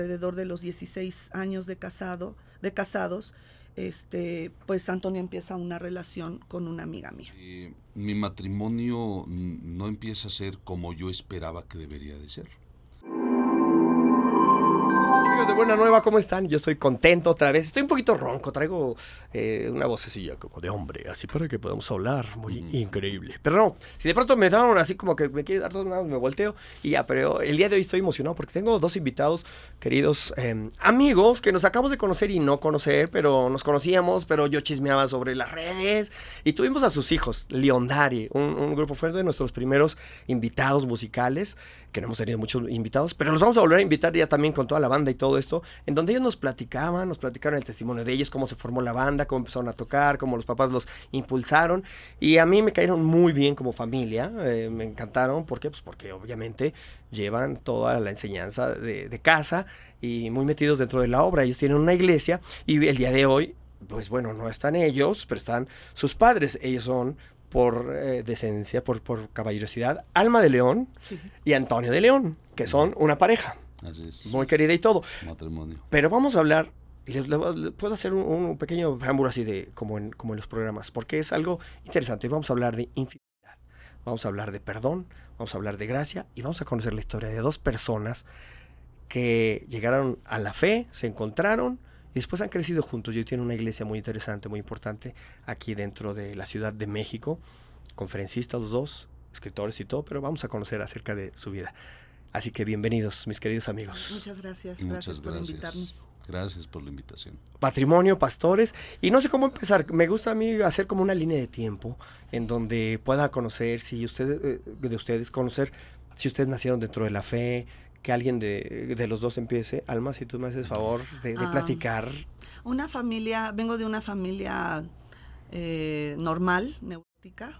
alrededor de los 16 años de casados, pues Antonio empieza una relación con una amiga mía. Mi matrimonio no empieza a ser como yo esperaba que debería de ser. Amigos de Buena Nueva, ¿cómo están? Yo estoy contento otra vez. Estoy un poquito ronco, traigo una vocecilla como de hombre, así para que podamos hablar, muy increíble. Pero no, si de pronto me dan así como que me quiere dar dos manos, me volteo y ya, pero el día de hoy estoy emocionado porque tengo dos invitados, queridos amigos, que nos acabamos de conocer y no conocer, pero nos conocíamos, pero yo chismeaba sobre las redes y tuvimos a sus hijos, Leondari, un grupo fuerte de nuestros primeros invitados musicales, que no hemos tenido muchos invitados, pero los vamos a volver a invitar ya también con toda la banda y todo esto, en donde ellos nos platicaron el testimonio de ellos, cómo se formó la banda, cómo empezaron a tocar, cómo los papás los impulsaron, y a mí me cayeron muy bien como familia, me encantaron. ¿Por qué? Pues porque obviamente llevan toda la enseñanza de casa y muy metidos dentro de la obra. Ellos tienen una iglesia y el día de hoy, pues bueno, no están ellos, pero están sus padres. Ellos son por decencia, por caballerosidad, Alma de León y Antonio de León, que son una pareja. Así es. Muy querida y todo. Matrimonio. Pero vamos a hablar, y les puedo hacer un pequeño preámbulo así de como en los programas, porque es algo interesante. Vamos a hablar de infidelidad, vamos a hablar de perdón, vamos a hablar de gracia y vamos a conocer la historia de dos personas que llegaron a la fe, se encontraron y después han crecido juntos. Y hoy tienen una iglesia muy interesante, muy importante aquí dentro de la Ciudad de México. Conferencistas los dos, escritores y todo, pero vamos a conocer acerca de su vida. Así que bienvenidos, mis queridos amigos. Muchas gracias. Gracias por invitarnos. Gracias por la invitación. Patrimonio, pastores. Y no sé cómo empezar. Me gusta a mí hacer como una línea de tiempo en donde pueda conocer si ustedes, conocer si ustedes nacieron dentro de la fe, que alguien de los dos empiece. Alma, si tú me haces favor de platicar. Vengo de una familia normal, neurótica.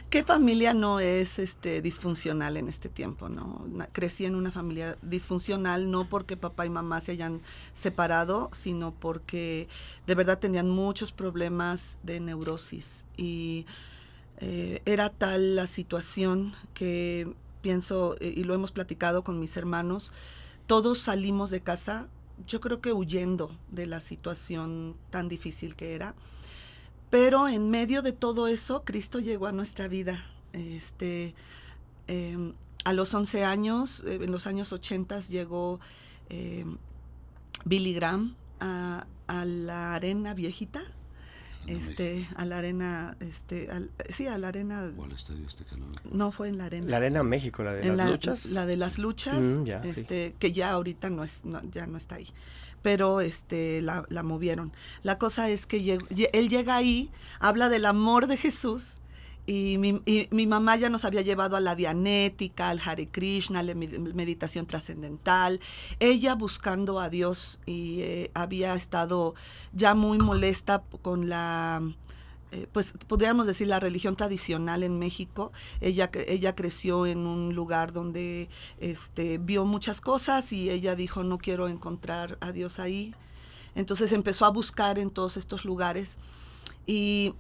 ¿Qué familia no es disfuncional en este tiempo, no? Crecí en una familia disfuncional, no porque papá y mamá se hayan separado, sino porque de verdad tenían muchos problemas de neurosis. Y era tal la situación que pienso, y lo hemos platicado con mis hermanos, todos salimos de casa, yo creo que huyendo de la situación tan difícil que era. Pero en medio de todo eso, Cristo llegó a nuestra vida. A los 11 años, en los años 80, llegó Billy Graham a la arena viejita. A la arena, a la arena. ¿O al estadio que no? No, fue en la arena. La arena México, la de las luchas. La de las luchas, que ya ahorita ya no está ahí. Pero la movieron. La cosa es que él llega ahí, habla del amor de Jesús, y mi mamá ya nos había llevado a la Dianética, al Hare Krishna, a la meditación trascendental, ella buscando a Dios, y había estado ya muy molesta con la, pues podríamos decir, la religión tradicional en México. Ella creció en un lugar donde vio muchas cosas y ella dijo, no quiero encontrar a Dios ahí. Entonces empezó a buscar en todos estos lugares y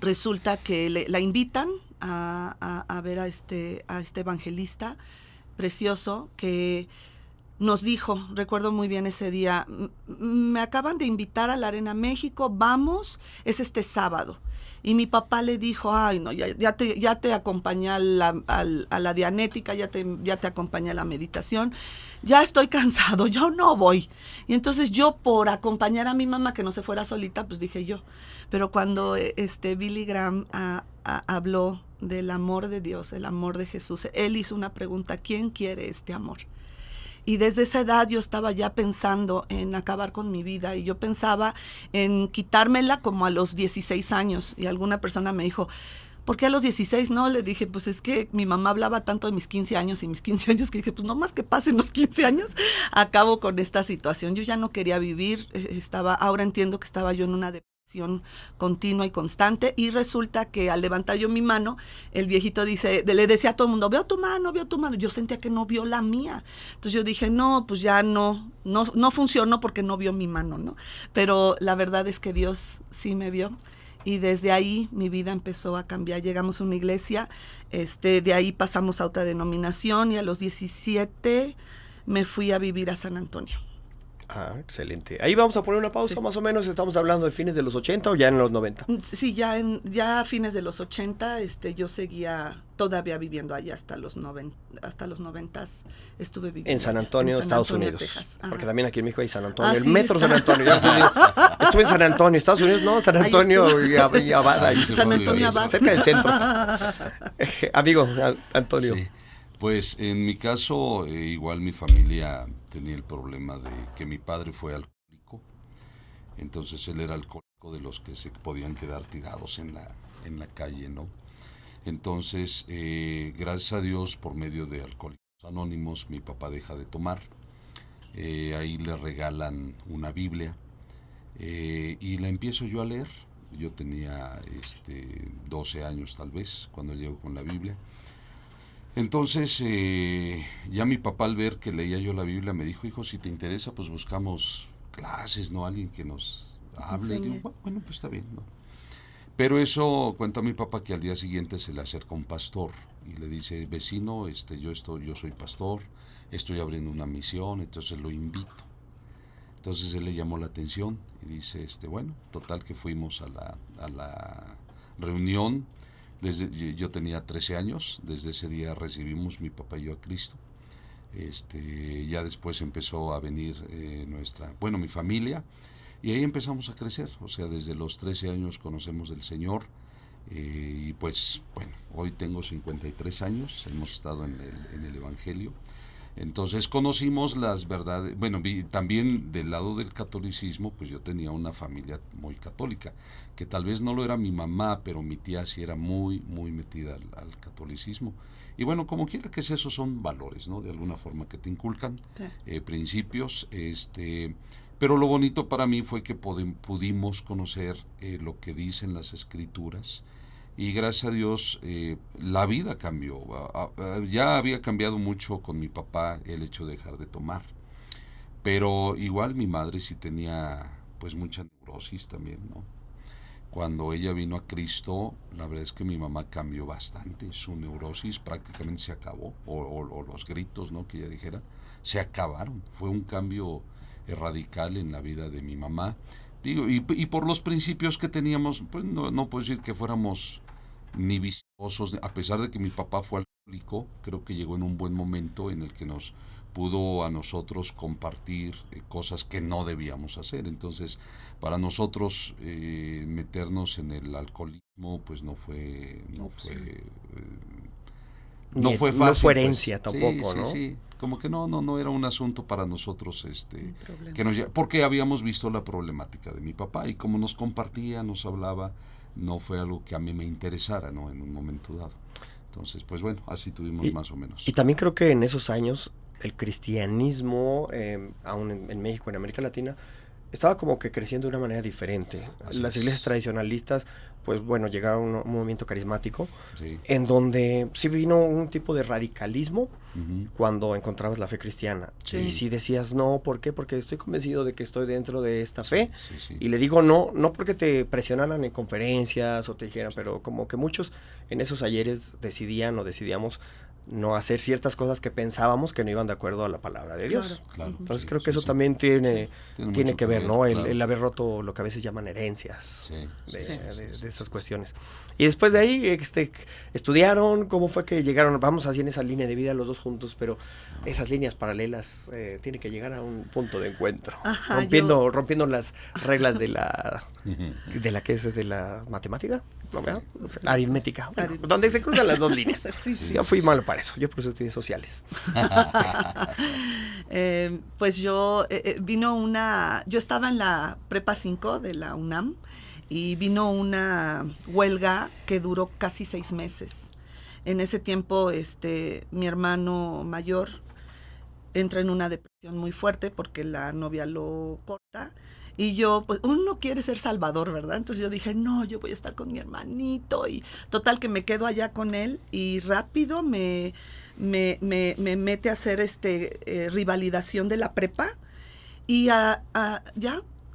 resulta que la invitan a ver a este evangelista precioso que nos dijo, recuerdo muy bien ese día, me acaban de invitar a la Arena México, vamos, es este sábado. Y mi papá le dijo, ay no, ya te acompañé a la Dianética, ya te acompañé a la meditación, ya estoy cansado, yo no voy. Y entonces yo, por acompañar a mi mamá que no se fuera solita, pues dije yo. Pero cuando Billy Graham habló del amor de Dios, el amor de Jesús, él hizo una pregunta, ¿quién quiere este amor? Y desde esa edad yo estaba ya pensando en acabar con mi vida, y yo pensaba en quitármela como a los 16 años. Y alguna persona me dijo, ¿por qué a los 16? No, le dije, pues es que mi mamá hablaba tanto de mis 15 años y mis 15 años, que dije, pues no más que pasen los 15 años, acabo con esta situación. Yo ya no quería vivir, ahora entiendo que estaba yo en una depresión continua y constante, y resulta que al levantar yo mi mano, el viejito le decía a todo el mundo, veo tu mano, yo sentía que no vio la mía, entonces yo dije, no, pues ya no funcionó porque no vio mi mano, ¿no? Pero la verdad es que Dios sí me vio, y desde ahí mi vida empezó a cambiar. Llegamos a una iglesia, de ahí pasamos a otra denominación, y a los 17 me fui a vivir a San Antonio. Ah, excelente. Ahí vamos a poner una pausa, Sí. más o menos. ¿Estamos hablando de fines de los 80 o ya en los 90? Sí, ya a fines de los 80, yo seguía todavía viviendo allá hasta los 90 estuve viviendo En San allá, Antonio, en San Estados Antonio, Unidos. Texas. Ajá. Porque también aquí en México hay San Antonio. Ah, el sí, metro está. San Antonio. Ya sé, estuve en San Antonio, Estados Unidos, no, San Ahí Antonio estuve. y Abad, ahí. San Antonio Abad. Cerca del centro. Amigo, Antonio. Sí. Pues en mi caso, igual mi familia tenía el problema de que mi padre fue alcohólico. Entonces él era alcohólico de los que se podían quedar tirados en la calle, ¿no? Entonces, gracias a Dios, por medio de Alcohólicos Anónimos, mi papá deja de tomar. Ahí le regalan una Biblia y la empiezo yo a leer. Yo tenía 12 años tal vez cuando llego con la Biblia. Entonces, ya mi papá, al ver que leía yo la Biblia, me dijo: hijo, si te interesa, pues buscamos clases, ¿no? Alguien que nos hable. Y digo, bueno, pues está bien, ¿no? Pero eso, cuenta mi papá, que al día siguiente se le acerca un pastor y le dice: vecino, yo soy pastor, estoy abriendo una misión, entonces lo invito. Entonces él le llamó la atención y dice, bueno, total que fuimos a la reunión. Yo tenía 13 años, desde ese día recibimos mi papá y yo a Cristo. Ya después empezó a venir mi familia, y ahí empezamos a crecer. O sea, desde los 13 años conocemos del Señor, y pues bueno, hoy tengo 53 años, hemos estado en el Evangelio. Entonces conocimos las verdades. Bueno, también del lado del catolicismo, pues yo tenía una familia muy católica, que tal vez no lo era mi mamá, pero mi tía sí era muy, muy metida al catolicismo. Y bueno, como quiera que sea, esos son valores, ¿no? De alguna forma que te inculcan, sí. Principios, pero lo bonito para mí fue que pudimos conocer lo que dicen las Escrituras. Y gracias a Dios la vida cambió. Ya había cambiado mucho con mi papá el hecho de dejar de tomar. Pero igual mi madre sí tenía pues mucha neurosis también, ¿no? Cuando ella vino a Cristo, la verdad es que mi mamá cambió bastante. Su neurosis prácticamente se acabó. O los gritos, ¿no? Que ella dijera, se acabaron. Fue un cambio radical en la vida de mi mamá. Digo, y por los principios que teníamos, pues no puedo decir que fuéramos ni viciosos, a pesar de que mi papá fue alcohólico. Creo que llegó en un buen momento en el que nos pudo a nosotros compartir cosas que no debíamos hacer. Entonces, para nosotros meternos en el alcoholismo, pues no fue fácil. No fue herencia pues. tampoco, sí, ¿no? Sí, como que no era un asunto para nosotros porque habíamos visto la problemática de mi papá, y como nos compartía, nos hablaba, no fue algo que a mí me interesara, ¿no? En un momento dado. Entonces, pues bueno, así tuvimos más o menos. Y también creo que en esos años el cristianismo, aún en México, en América Latina, estaba como que creciendo de una manera diferente. Las iglesias tradicionalistas, pues bueno, llegaron a un movimiento carismático, sí, en donde sí vino un tipo de radicalismo cuando encontrabas la fe cristiana. Sí. Y si decías no, ¿por qué? Porque estoy convencido de que estoy dentro de esta fe. Sí. Y le digo no porque te presionaran en conferencias o te dijeran, pero como que muchos en esos ayeres decidíamos no hacer ciertas cosas que pensábamos que no iban de acuerdo a la palabra de Dios. Claro. Entonces creo que eso también tiene que ver, ¿no? Claro. El haber roto lo que a veces llaman herencias de esas cuestiones. Y después de ahí estudiaron, ¿cómo fue que llegaron? Vamos así en esa línea de vida los dos juntos, pero esas líneas paralelas tienen que llegar a un punto de encuentro. Ajá, rompiendo las reglas de la matemática, ¿no? Sí. Aritmética. Bueno, donde se cruzan las dos líneas. Sí. Yo fui malo para eso, yo por eso estudié sociales. Pues yo yo estaba en la prepa 5 de la UNAM, y vino una huelga que duró casi 6 meses. En ese tiempo mi hermano mayor entra en una depresión muy fuerte porque la novia lo corta. Y yo, pues, uno quiere ser salvador, ¿verdad? Entonces yo dije, no, yo voy a estar con mi hermanito. Y total que me quedo allá con él, y rápido me mete a hacer rivalidación de la prepa. Y ya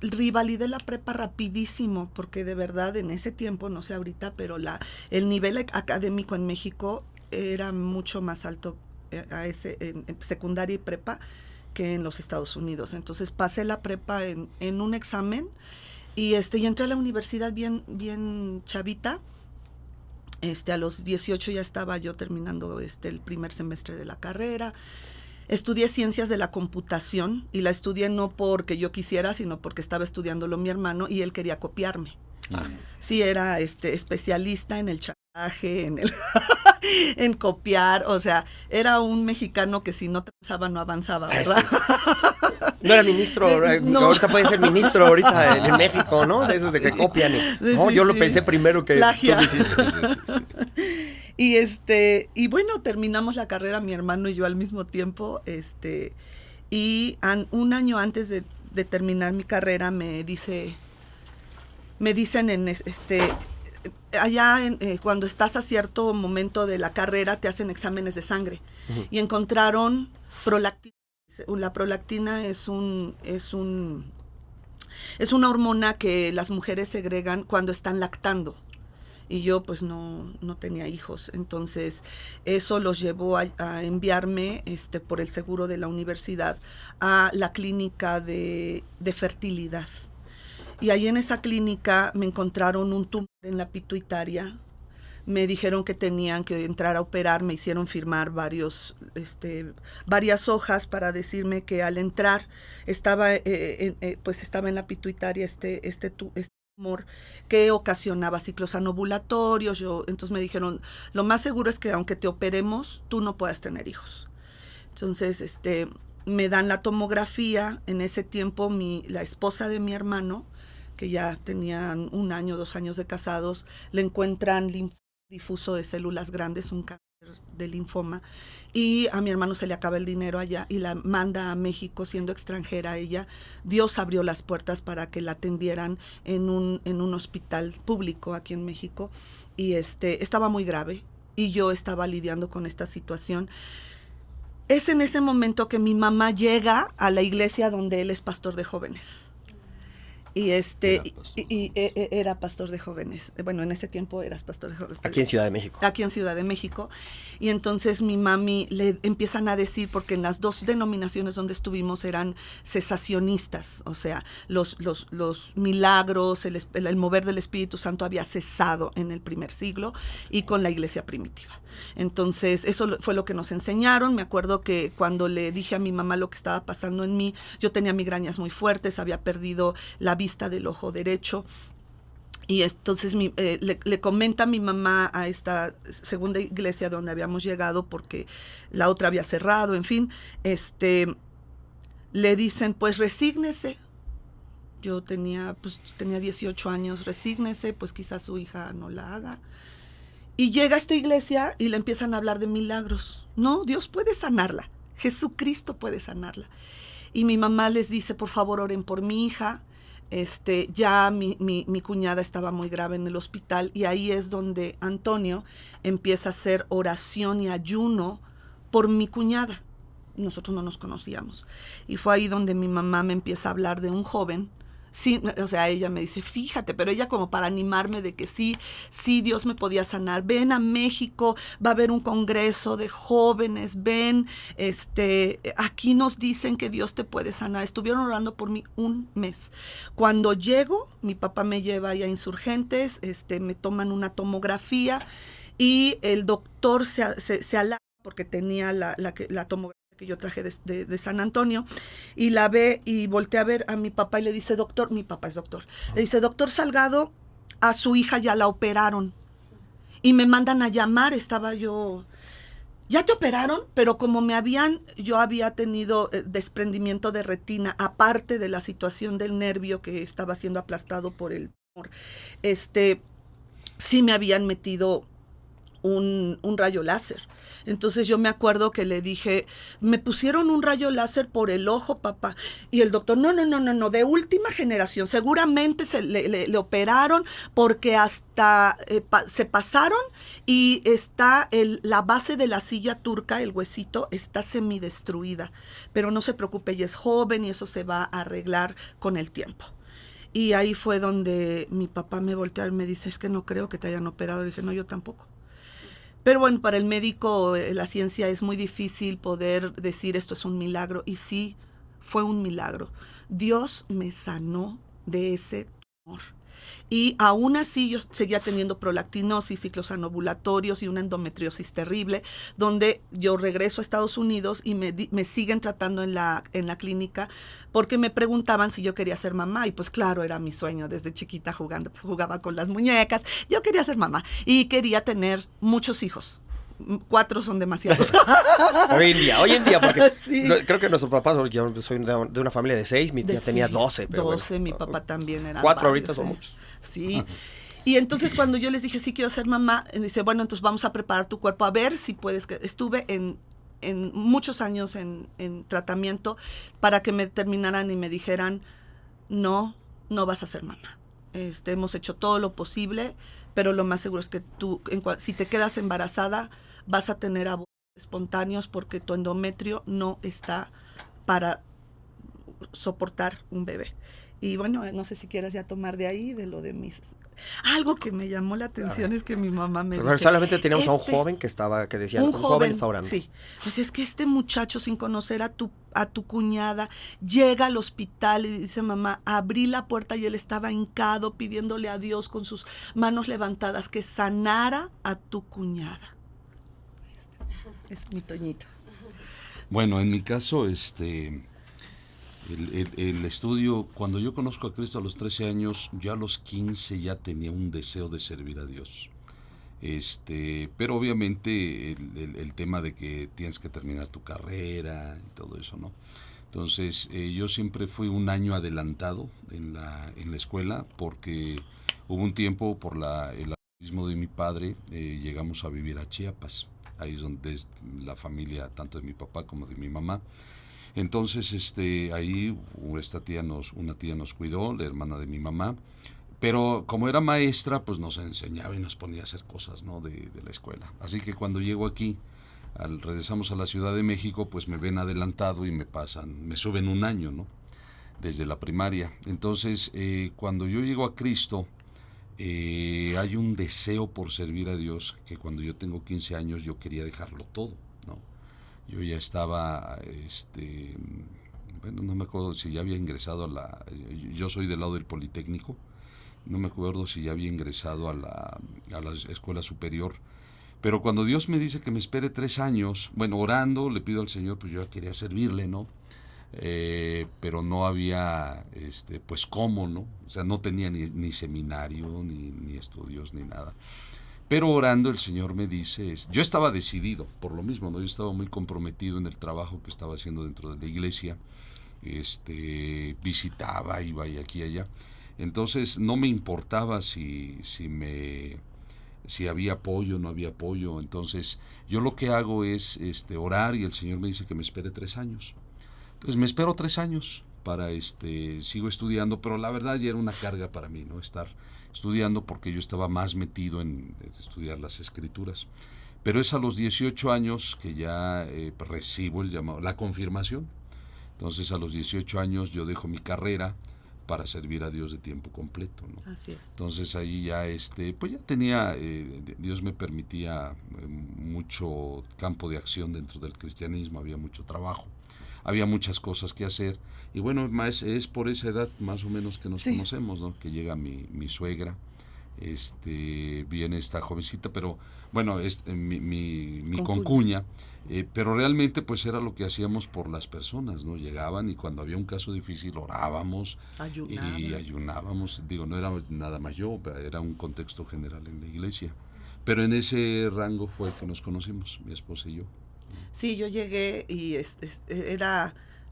rivalidé la prepa rapidísimo, porque de verdad en ese tiempo, no sé ahorita, pero el nivel académico en México era mucho más alto en secundaria y prepa que en los Estados Unidos. Entonces pasé la prepa en un examen y entré a la universidad bien chavita. A los 18 ya estaba yo terminando el primer semestre de la carrera. Estudié ciencias de la computación y la estudié no porque yo quisiera, sino porque estaba estudiándolo mi hermano y él quería copiarme. Sí, era especialista en el chantaje, en copiar, o sea, era un mexicano que si no transaba no avanzaba, ¿verdad? No era ministro, no. Ahorita puede ser ministro ahorita en México, ¿no? De esos de que copian. No, yo lo pensé primero que plagia. Tú lo hiciste. Y bueno, terminamos la carrera mi hermano y yo al mismo tiempo, y un año antes de terminar mi carrera me dicen allá cuando estás a cierto momento de la carrera te hacen exámenes de sangre y encontraron prolactina. La prolactina es una hormona que las mujeres segregan cuando están lactando. Y yo pues no tenía hijos, entonces eso los llevó a enviarme por el seguro de la universidad a la clínica de fertilidad. Y ahí en esa clínica me encontraron un tumor en la pituitaria. Me dijeron que tenían que entrar a operar, me hicieron firmar varias hojas para decirme que al entrar estaba en la pituitaria este tumor que ocasionaba ciclos anovulatorios. Entonces me dijeron, lo más seguro es que aunque te operemos, tú no puedas tener hijos. Entonces me dan la tomografía. En ese tiempo la esposa de mi hermano, que ya tenían 1 año, 2 años de casados, le encuentran linfoma difuso de células grandes, un cáncer de linfoma, y a mi hermano se le acaba el dinero allá y la manda a México siendo extranjera ella. Dios abrió las puertas para que la atendieran en un hospital público aquí en México y estaba muy grave y yo estaba lidiando con esta situación. Es en ese momento que mi mamá llega a la iglesia donde él es pastor de jóvenes. Y era pastor de jóvenes. Bueno, en ese tiempo eras pastor de jóvenes. Aquí en Ciudad de México. Aquí en Ciudad de México. Y entonces mi mami le empiezan a decir, porque en las 2 denominaciones donde estuvimos eran cesacionistas, o sea, los milagros, el mover del Espíritu Santo había cesado en el primer siglo y con la iglesia primitiva. Entonces, eso fue lo que nos enseñaron. Me acuerdo que cuando le dije a mi mamá lo que estaba pasando en mí, yo tenía migrañas muy fuertes, había perdido la vista del ojo derecho. Y entonces le comenta a mi mamá a esta segunda iglesia donde habíamos llegado porque la otra había cerrado, en fin, le dicen, pues resígnese. Yo tenía 18 años, resígnese, pues quizás su hija no la haga. Y llega a esta iglesia y le empiezan a hablar de milagros. No, Dios puede sanarla, Jesucristo puede sanarla. Y mi mamá les dice, por favor, oren por mi hija. Ya mi cuñada estaba muy grave en el hospital y ahí es donde Antonio empieza a hacer oración y ayuno por mi cuñada. Nosotros no nos conocíamos. Y fue ahí donde mi mamá me empieza a hablar de un joven. Sí, o sea, ella me dice, fíjate, pero ella como para animarme de que sí, Dios me podía sanar. Ven a México, va a haber un congreso de jóvenes, ven, aquí nos dicen que Dios te puede sanar. Estuvieron orando por mí 1 mes. Cuando llego, mi papá me lleva ahí a Insurgentes, me toman una tomografía y el doctor se alarma porque tenía la tomografía que yo traje de San Antonio, y la ve y voltea a ver a mi papá y le dice, doctor, mi papá es doctor, le dice, doctor Salgado, a su hija ya la operaron, y me mandan a llamar. Estaba yo, ya te operaron, pero como yo había tenido desprendimiento de retina, aparte de la situación del nervio que estaba siendo aplastado por el tumor, sí me habían metido un rayo láser. Entonces yo me acuerdo que le dije, me pusieron un rayo láser por el ojo, papá. Y el doctor, no, de última generación. Seguramente le operaron porque hasta se pasaron y está la base de la silla turca, el huesito, está semidestruida. Pero no se preocupe, ella es joven y eso se va a arreglar con el tiempo. Y ahí fue donde mi papá me volteó y me dice, es que no creo que te hayan operado. Le dije, no, yo tampoco. Pero bueno, para el médico, la ciencia es muy difícil poder decir esto es un milagro. Y sí, fue un milagro. Dios me sanó de ese tumor. Y aún así yo seguía teniendo prolactinosis, ciclos anovulatorios y una endometriosis terrible, donde yo regreso a Estados Unidos y me siguen tratando en la clínica porque me preguntaban si yo quería ser mamá. Y pues claro, era mi sueño desde chiquita jugaba con las muñecas. Yo quería ser mamá y quería tener muchos hijos. 4 son demasiados. Hoy en día, porque sí. Creo que nuestros papás, yo soy de una familia de 6, mi tía tenía 12. Pero 12, bueno, mi papá también era 4 ahorita son muchos. Sí. Y entonces cuando yo les dije, sí quiero ser mamá, me dice, bueno, entonces vamos a preparar tu cuerpo a ver si puedes. Estuve en muchos años en tratamiento para que me terminaran y me dijeran, no vas a ser mamá. Hemos hecho todo lo posible, pero lo más seguro es que tú, si te quedas embarazada, vas a tener abortos espontáneos porque tu endometrio no está para soportar un bebé. Y bueno, no sé si quieras ya tomar de ahí, de lo de mis... Algo que me llamó la atención es que mi mamá me dice... Solamente teníamos a un joven que decía, un joven está orando. Sí, dice, es que este muchacho, sin conocer a tu cuñada, llega al hospital y dice, mamá, abrí la puerta y él estaba hincado pidiéndole a Dios con sus manos levantadas que sanara a tu cuñada. Es mi Toñito. Bueno, en mi caso, el estudio, cuando yo conozco a Cristo a los 13 años, yo a los 15 ya tenía un deseo de servir a Dios. Pero obviamente el tema de que tienes que terminar tu carrera y todo eso, ¿no? Entonces, yo siempre fui un año adelantado en la escuela porque hubo un tiempo por el alcoholismo de mi padre, llegamos a vivir a Chiapas. Ahí es donde es la familia tanto de mi papá como de mi mamá. Entonces, ahí una tía nos cuidó, la hermana de mi mamá, pero como era maestra, pues nos enseñaba y nos ponía a hacer cosas, ¿no? de la escuela. Así que cuando llego aquí, regresamos a la Ciudad de México, pues me ven adelantado y me suben un año, ¿no? Desde la primaria. Entonces, cuando yo llego a Cristo, hay un deseo por servir a Dios que cuando yo tengo 15 años yo quería dejarlo todo, ¿no? Yo ya estaba, bueno, no me acuerdo si ya había ingresado yo soy del lado del Politécnico, no me acuerdo si ya había ingresado a la escuela superior, pero cuando Dios me dice que me espere 3 años, bueno, orando, le pido al Señor, pues yo ya quería servirle, ¿no? Pero no había, pues cómo, ¿no? O sea, no tenía ni seminario, ni estudios, ni nada. Pero orando el Señor me dice, yo estaba decidido, por lo mismo, ¿no? Yo estaba muy comprometido en el trabajo que estaba haciendo dentro de la iglesia, visitaba, iba y aquí y allá. Entonces no me importaba si había apoyo o no había apoyo. Entonces yo lo que hago es orar y el Señor me dice que me espere 3 años. Entonces me espero 3 años para sigo estudiando, pero la verdad ya era una carga para mí, ¿no? Estar estudiando porque yo estaba más metido en estudiar las escrituras. Pero es a los 18 años que ya recibo el llamado, la confirmación. Entonces a los 18 años yo dejo mi carrera para servir a Dios de tiempo completo, ¿no? Así es. Entonces ahí ya pues ya tenía, Dios me permitía mucho campo de acción dentro del cristianismo, había mucho trabajo, había muchas cosas que hacer. Y bueno, es por esa edad más o menos que nos conocemos, ¿no? Que llega mi suegra, viene esta jovencita, pero bueno, mi concuña, pero realmente pues era lo que hacíamos por las personas, ¿no? Llegaban y cuando había un caso difícil orábamos y ayunábamos. Digo, no era nada más yo, era un contexto general en la iglesia. Pero en ese rango fue que nos conocimos, mi esposa y yo. Sí, yo llegué y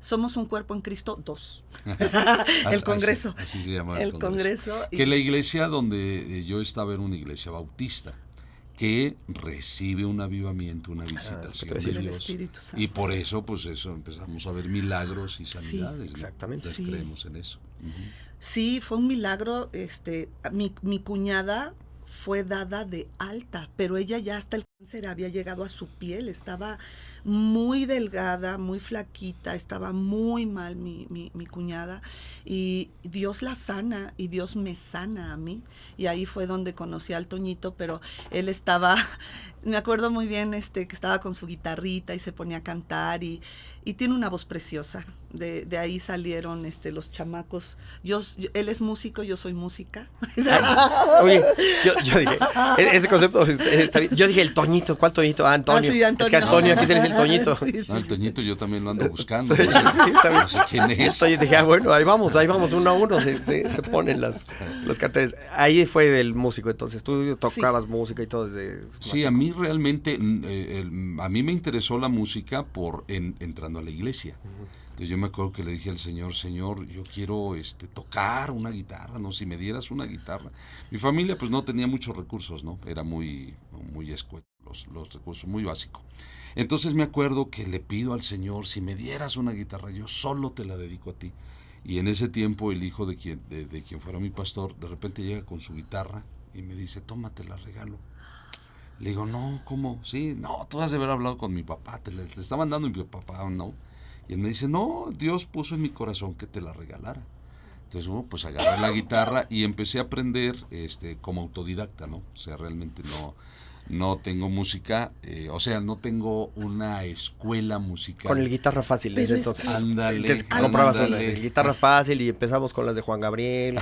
somos un cuerpo en Cristo 2. El Congreso. Así se llama el Congreso. Que la iglesia donde yo estaba era una iglesia bautista que recibe un avivamiento, una visitación de Dios. Y por eso, pues empezamos a ver milagros y sanidades. Sí, exactamente. Entonces creemos en eso. Sí, fue un milagro. Mi cuñada fue dada de alta, pero ella ya hasta el cáncer había llegado a su piel, estaba muy delgada, muy flaquita, estaba muy mal mi cuñada, y Dios la sana y Dios me sana a mí, y ahí fue donde conocí al Toñito, pero él estaba, me acuerdo muy bien que estaba con su guitarrita y se ponía a cantar, y tiene una voz preciosa. De ahí salieron los chamacos. Él es músico, yo soy música. Oye, yo dije, ese concepto está bien. Yo dije el Toñito, ¿cuál Toñito? Ah, Antonio. Sí, Antonio. Es que Antonio, aquí se le dice el Toñito. Sí. No, el Toñito yo también lo ando buscando. Sí, No sé quién es. Entonces dije, bueno, ahí vamos, uno a uno, se ponen los carteles. Ahí fue el músico, entonces tú tocabas música y todo desde... Sí, a mí realmente, a mí me interesó la música entrando a la iglesia. Entonces yo me acuerdo que le dije al Señor, yo quiero tocar una guitarra, ¿no? Si me dieras una guitarra. Mi familia pues no tenía muchos recursos, ¿no? Era muy escueto, los recursos, muy básico. Entonces me acuerdo que le pido al Señor, si me dieras una guitarra, yo solo te la dedico a ti. Y en ese tiempo el hijo de quien fuera mi pastor, de repente llega con su guitarra y me dice, toma, te la regalo. Le digo, no, ¿cómo? Sí, no, tú has de haber hablado con mi papá, te estaban dando mi papá, ¿no? Y él me dice, no, Dios puso en mi corazón que te la regalara. Entonces, bueno, pues agarré la guitarra y empecé a aprender como autodidacta, ¿no? O sea, realmente no tengo música, o sea, no tengo una escuela musical. Con el Guitarra Fácil, desde entonces. Ándale. Comprabas el Guitarra Fácil y empezamos con las de Juan Gabriel,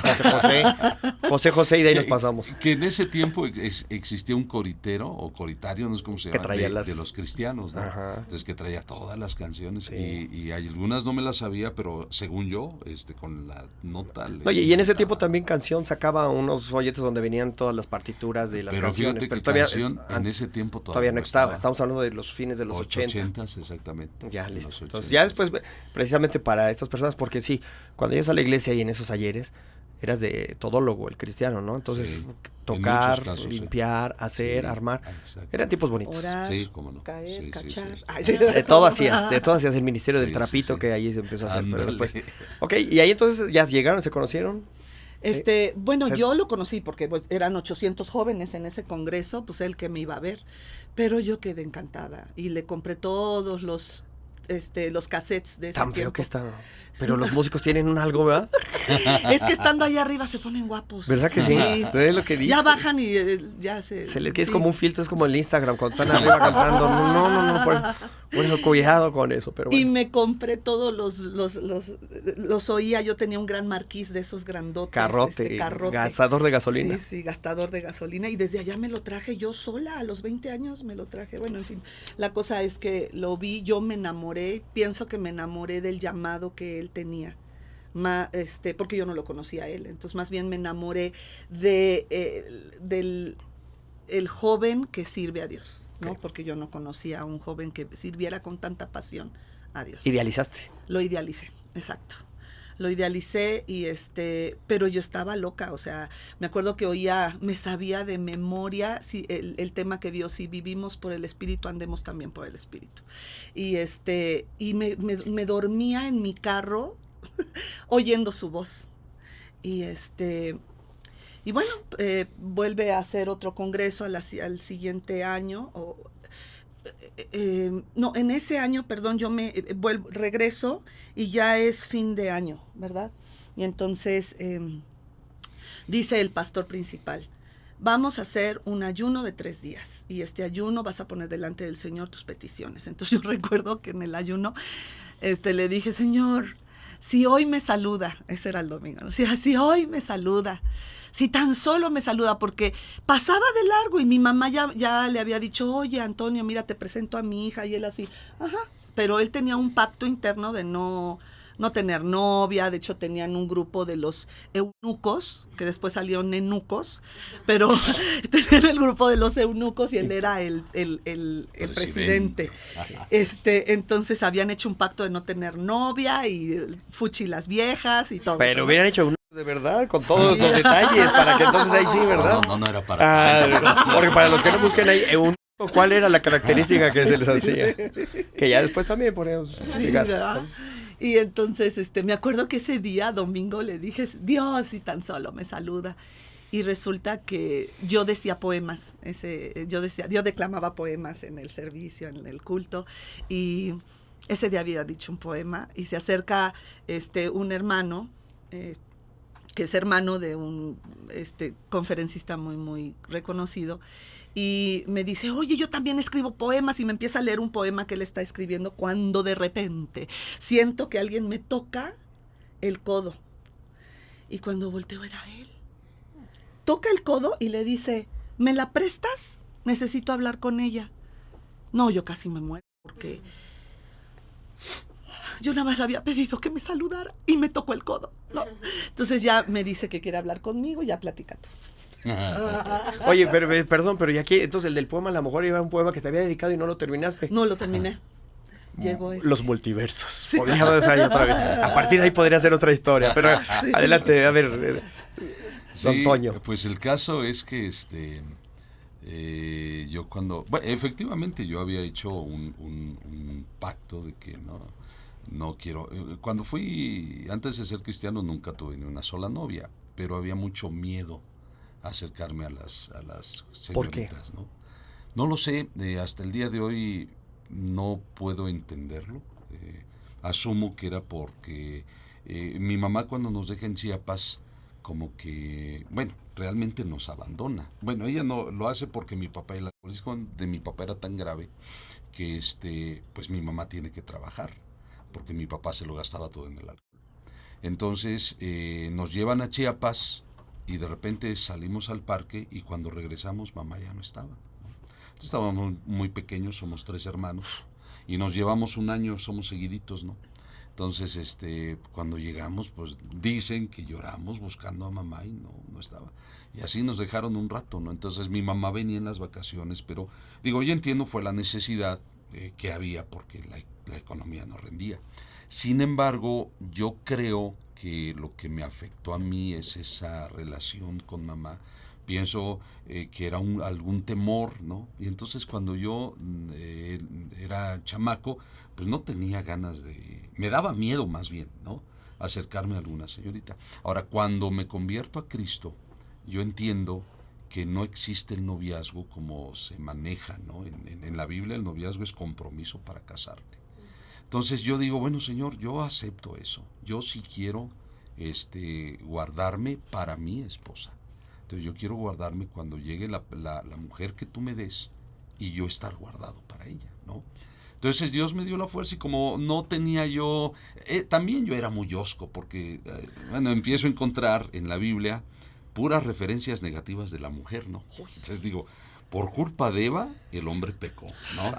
José, y de ahí nos pasamos. Que en ese tiempo existía un coritero o coritario, no sé cómo se llama, de los cristianos, ¿no? Ajá. Entonces que traía todas las canciones, sí. y algunas no me las sabía, pero según yo, con la nota. Oye, y en ese tiempo también Canción sacaba unos folletos donde venían todas las partituras de las canciones. Pero todavía en ese tiempo todavía no estaba. Estamos hablando de los fines de los 80. Exactamente. Ya, listo. Entonces, ya después, precisamente para estas personas, porque sí, cuando llegas a la iglesia y en esos ayeres, eras de todólogo, el cristiano, ¿no? Entonces, sí, tocar, casos, limpiar, hacer, armar. Exacto. Eran tiempos bonitos. Orar, sí, cómo no. caer, cachar. Sí. De todo hacías el ministerio del trapito que ahí se empezó a hacer. Pero después. Ok, y ahí entonces ya llegaron, se conocieron. Bueno, yo lo conocí porque pues, eran 800 jóvenes en ese congreso, pues él que me iba a ver, pero yo quedé encantada y le compré todos los cassettes de ese Tan tiempo. feo que está, pero los músicos tienen un algo, ¿verdad? Es que estando allá arriba se ponen guapos. ¿Verdad que sí? Es lo que dice. Ya bajan y ya se le es como un filtro, es como el Instagram cuando están arriba cantando. No, por eso cuidado con eso, pero bueno. Y me compré todos los oía, yo tenía un gran marquís de esos grandotes. Carrote. Gastador de gasolina. Sí, gastador de gasolina, y desde allá me lo traje yo sola, a los 20 años me lo traje. Bueno, en fin, la cosa es que lo vi, yo me enamoré, pienso que me enamoré del llamado que él tenía. Porque yo no lo conocía a él, entonces más bien me enamoré del joven que sirve a Dios, ¿no? Okay. Porque yo no conocía a un joven que sirviera con tanta pasión a Dios. ¿Idealizaste? Lo idealicé, exacto. Lo idealicé pero yo estaba loca, o sea, me acuerdo que me sabía de memoria el tema que Dios, si vivimos por el Espíritu, andemos también por el Espíritu. Y me dormía en mi carro oyendo su voz. Y bueno, vuelve a hacer otro congreso al siguiente año, no, en ese año, perdón, yo regreso y ya es fin de año, ¿verdad? Y entonces dice el pastor principal, vamos a hacer un ayuno de 3 días, y este ayuno vas a poner delante del Señor tus peticiones. Entonces yo recuerdo que en el ayuno le dije, Señor, si hoy me saluda, ese era el domingo, ¿no? Si hoy me saluda, si tan solo me saluda, porque pasaba de largo y mi mamá ya le había dicho, oye, Antonio, mira, te presento a mi hija, y él así, ajá, pero él tenía un pacto interno de no tener novia. De hecho tenían un grupo de los eunucos, que después salieron nenucos, pero tenían el grupo de los eunucos y él era el presidente. Entonces habían hecho un pacto de no tener novia y fuchilas viejas y todo. Pero hubieran hecho uno de verdad, con todos los detalles, para que entonces ahí sí, ¿verdad? No era para porque para los que no busquen ahí, ¿cuál era la característica que se les hacía? Que ya después también podríamos explicar. Y entonces me acuerdo que ese día, domingo, le dije, Dios, si tan solo me saluda. y resulta que yo decía poemas, yo declamaba poemas en el servicio, en el culto, y ese día había dicho un poema, y se acerca un hermano, que es hermano de un conferencista muy, muy reconocido, y me dice, oye, yo también escribo poemas, y me empieza a leer un poema que él está escribiendo, cuando de repente siento que alguien me toca el codo, y cuando volteo era él. Toca el codo y le dice, ¿me la prestas? Necesito hablar con ella. No, yo casi me muero, porque yo nada más le había pedido que me saludara y me tocó el codo, ¿no? Entonces ya me dice que quiere hablar conmigo y ya platica todo. Oye, perdón, pero ya que entonces el del poema a lo mejor era un poema que te había dedicado y no lo terminaste. No lo terminé. Llegó Los multiversos. Sí. Podríamos ahí otra vez. A partir de ahí podría ser otra historia, pero sí. Adelante, a ver, don Toño. Pues el caso es que yo cuando, bueno, efectivamente yo había hecho un pacto de que no quiero, cuando fui, antes de ser cristiano nunca tuve ni una sola novia, pero había mucho miedo a acercarme a las señoritas. ¿Por qué? No lo sé, hasta el día de hoy no puedo entenderlo. Asumo que era porque mi mamá cuando nos deja en Chiapas, como que, bueno, realmente nos abandona. Bueno, ella no lo hace porque mi papá, el alcoholismo de mi papá era tan grave que pues mi mamá tiene que trabajar, porque mi papá se lo gastaba todo en el alcohol. Entonces nos llevan a Chiapas y de repente salimos al parque y cuando regresamos mamá ya no estaba, ¿no? Entonces estábamos muy pequeños, somos 3 hermanos y nos llevamos un año, somos seguiditos, ¿no? Entonces, cuando llegamos, pues dicen que lloramos buscando a mamá y no estaba. Y así nos dejaron un rato, ¿no? Entonces mi mamá venía en las vacaciones, pero digo, yo entiendo, fue la necesidad que había porque la economía no rendía. Sin embargo, yo creo que lo que me afectó a mí es esa relación con mamá. Pienso que era algún temor, ¿no? Y entonces cuando yo era chamaco, pues no tenía ganas me daba miedo más bien, ¿no? Acercarme a alguna señorita. Ahora, cuando me convierto a Cristo, yo entiendo que no existe el noviazgo como se maneja, ¿no? En la Biblia el noviazgo es compromiso para casarte. Entonces yo digo, bueno, Señor, yo acepto eso. Yo sí quiero guardarme para mi esposa. Entonces yo quiero guardarme cuando llegue la mujer que tú me des y yo estar guardado para ella, ¿no? Entonces Dios me dio la fuerza y como no tenía yo, también yo era muy hosco porque, empiezo a encontrar en la Biblia puras referencias negativas de la mujer, ¿no? Entonces digo, por culpa de Eva, el hombre pecó, ¿no?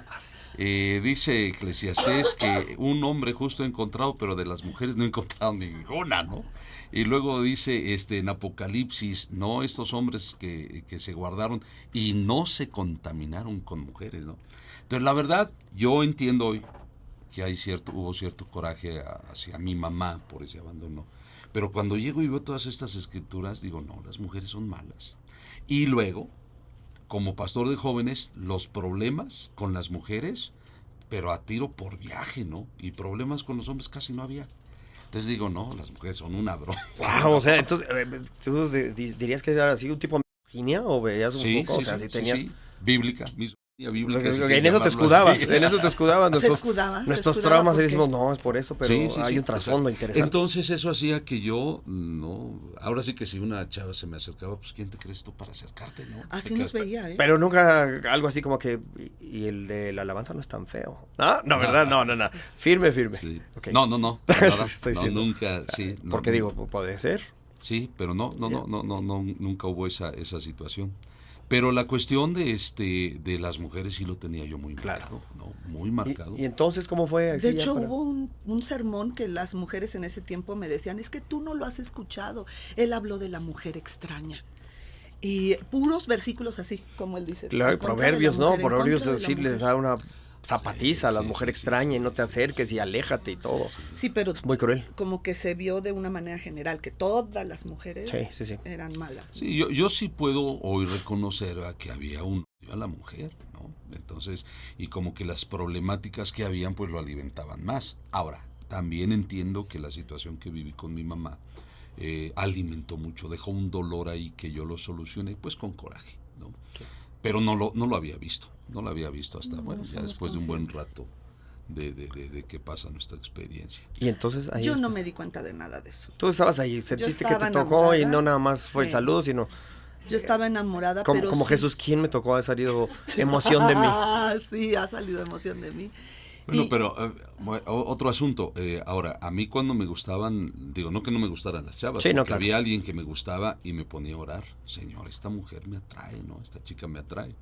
Dice Eclesiastés que un hombre justo he encontrado, pero de las mujeres no he encontrado ninguna, ¿no? Y luego dice en Apocalipsis, no, estos hombres que se guardaron y no se contaminaron con mujeres, ¿no? Entonces, la verdad, yo entiendo hoy que hubo cierto coraje hacia mi mamá por ese abandono. Pero cuando llego y veo todas estas escrituras, digo, no, las mujeres son malas. Y luego, como pastor de jóvenes, los problemas con las mujeres, pero a tiro por viaje, ¿no? Y problemas con los hombres casi no había. Entonces digo, no, las mujeres son una broma. Wow, o sea, entonces, ¿tú dirías que era así un tipo de misoginia o veías un poco? Sí, o sea, si tenías... sí, bíblica, misoginia bíblica. En eso te escudabas, nuestros traumas porque... y decimos, no, es por eso, pero hay un trasfondo interesante. Entonces eso hacía que yo, ahora sí que si una chava se me acercaba, pues ¿quién te crees tú para acercarte, no? Así nos veía, ¿eh? Pero nunca algo así como que, y el de la alabanza no es tan feo. No, ¿verdad? No. Firme. Sí. Okay. No, nunca, sí. Porque digo, puede ser. Sí, pero no, nunca hubo esa situación. Pero la cuestión de las mujeres sí lo tenía yo muy marcado, ¿no? Muy marcado. ¿Y entonces cómo fue? De hecho, hubo un sermón que las mujeres en ese tiempo me decían, es que tú no lo has escuchado. Él habló de la mujer extraña. Y puros versículos así, como él dice. Claro, Proverbios, ¿no? Proverbios sí les da una zapatiza a la mujer extraña y no te acerques y aléjate y todo. Sí, pero es muy cruel. Como que se vio de una manera general que todas las mujeres eran malas. Sí, yo sí puedo hoy reconocer que había un odio a la mujer, ¿no? Entonces, y como que las problemáticas que habían pues lo alimentaban más. Ahora, también entiendo que la situación que viví con mi mamá alimentó mucho, dejó un dolor ahí que yo lo solucioné pues con coraje, ¿no? Pero no lo había visto, no lo había visto hasta, bueno, ya después de un buen rato de que pasa nuestra experiencia. Y entonces ahí yo no me di cuenta de nada de eso. Tú estabas ahí, sentiste que te tocó y no nada más fue salud, sino... Yo estaba enamorada, como, pero como sí. Jesús, ¿quién me tocó? Ha salido emoción de mí. Sí, ha salido emoción de mí. Bueno, pero otro asunto. Ahora, a mí cuando me gustaban, digo, no que no me gustaran las chavas, sí, porque no, claro. había alguien que me gustaba y me ponía a orar. Señor, esta mujer me atrae, ¿no? Esta chica me atrae.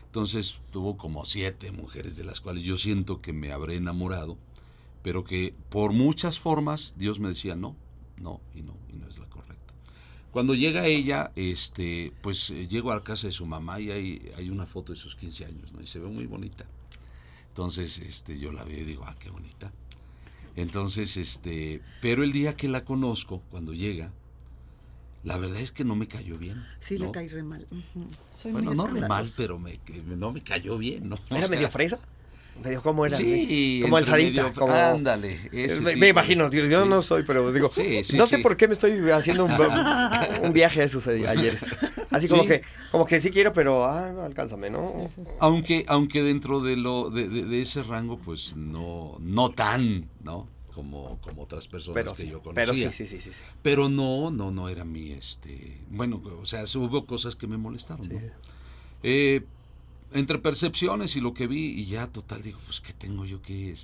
Entonces tuvo como 7 mujeres de las cuales yo siento que me habré enamorado, pero que por muchas formas Dios me decía no es la correcta. Cuando llega ella, pues llego a la casa de su mamá y hay una foto de sus 15 años, ¿no? Y se ve muy bonita. Entonces, yo la veo y digo, qué bonita. Entonces, pero el día que la conozco, cuando llega, la verdad es que no me cayó bien. Sí, ¿no? Le caí re mal. Soy bueno, muy no re mal, escandalosa. pero no me cayó bien, ¿no? ¿Era medio fresa? Medio, ¿cómo era? Sí, como alzadita. Como... Ándale. Me imagino, yo no soy, pero digo, no sé por qué me estoy haciendo un viaje a esos ayeres. Así como que sí quiero, pero alcánzame, ¿no? Aunque dentro de ese rango, pues no tan, ¿no? Como otras personas que yo conocía. Pero sí. Pero no era mi, bueno, o sea, hubo cosas que me molestaron, ¿no? Entre percepciones y lo que vi, y ya total digo, pues qué tengo yo que,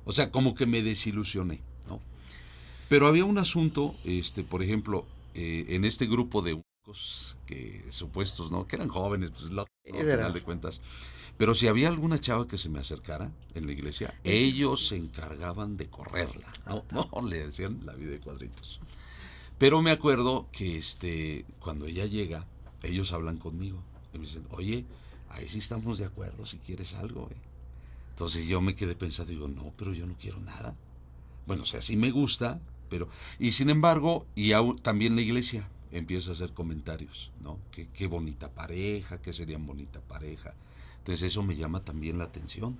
o sea, como que me desilusioné, ¿no? Pero había un asunto, por ejemplo, en este grupo de únicos que supuestos, ¿no? Que eran jóvenes, pues al final de cuentas. Pero si había alguna chava que se me acercara en la iglesia, ellos se encargaban de correrla, ¿no? No, le decían la vida de cuadritos. Pero me acuerdo que cuando ella llega, ellos hablan conmigo y me dicen, oye, ahí sí estamos de acuerdo si quieres algo, Entonces yo me quedé pensando, digo, no, pero yo no quiero nada. Bueno, o sea, sí me gusta, pero... Y sin embargo, también la iglesia empieza a hacer comentarios, ¿no? Qué bonita pareja, que serían bonita pareja. Entonces eso me llama también la atención.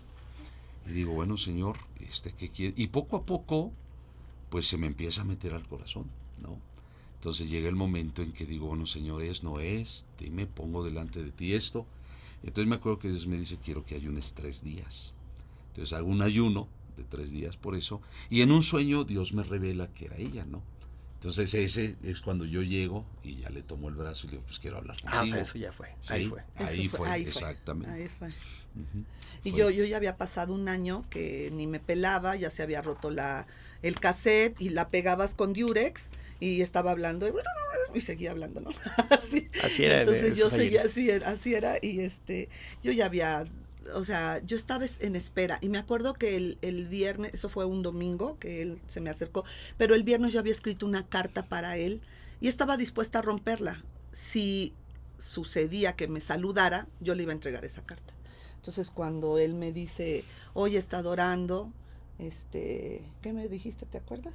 Y digo, bueno, Señor, ¿qué quiere? Y poco a poco, pues se me empieza a meter al corazón, ¿no? Entonces llega el momento en que digo, bueno, Señor, no es, dime, pongo delante de ti esto. Entonces me acuerdo que Dios me dice, quiero que ayunes 3 días. Entonces hago un ayuno de 3 días por eso. Y en un sueño Dios me revela que era ella, ¿no? Entonces ese es cuando yo llego y ya le tomo el brazo y le digo, pues quiero hablar contigo. O sea, eso ya fue. Sí, ahí fue. Exactamente. Ahí fue. Uh-huh. Y yo ya había pasado un año que ni me pelaba, ya se había roto el cassette y la pegabas con Durex y estaba hablando y seguía hablando, ¿no? Así era. Entonces yo seguía, así era y yo ya había, o sea, yo estaba en espera y me acuerdo que el viernes, eso fue un domingo que él se me acercó, pero el viernes yo había escrito una carta para él y estaba dispuesta a romperla. Si sucedía que me saludara, yo le iba a entregar esa carta. Entonces cuando él me dice, oye, está adorando, ¿qué me dijiste? ¿Te acuerdas?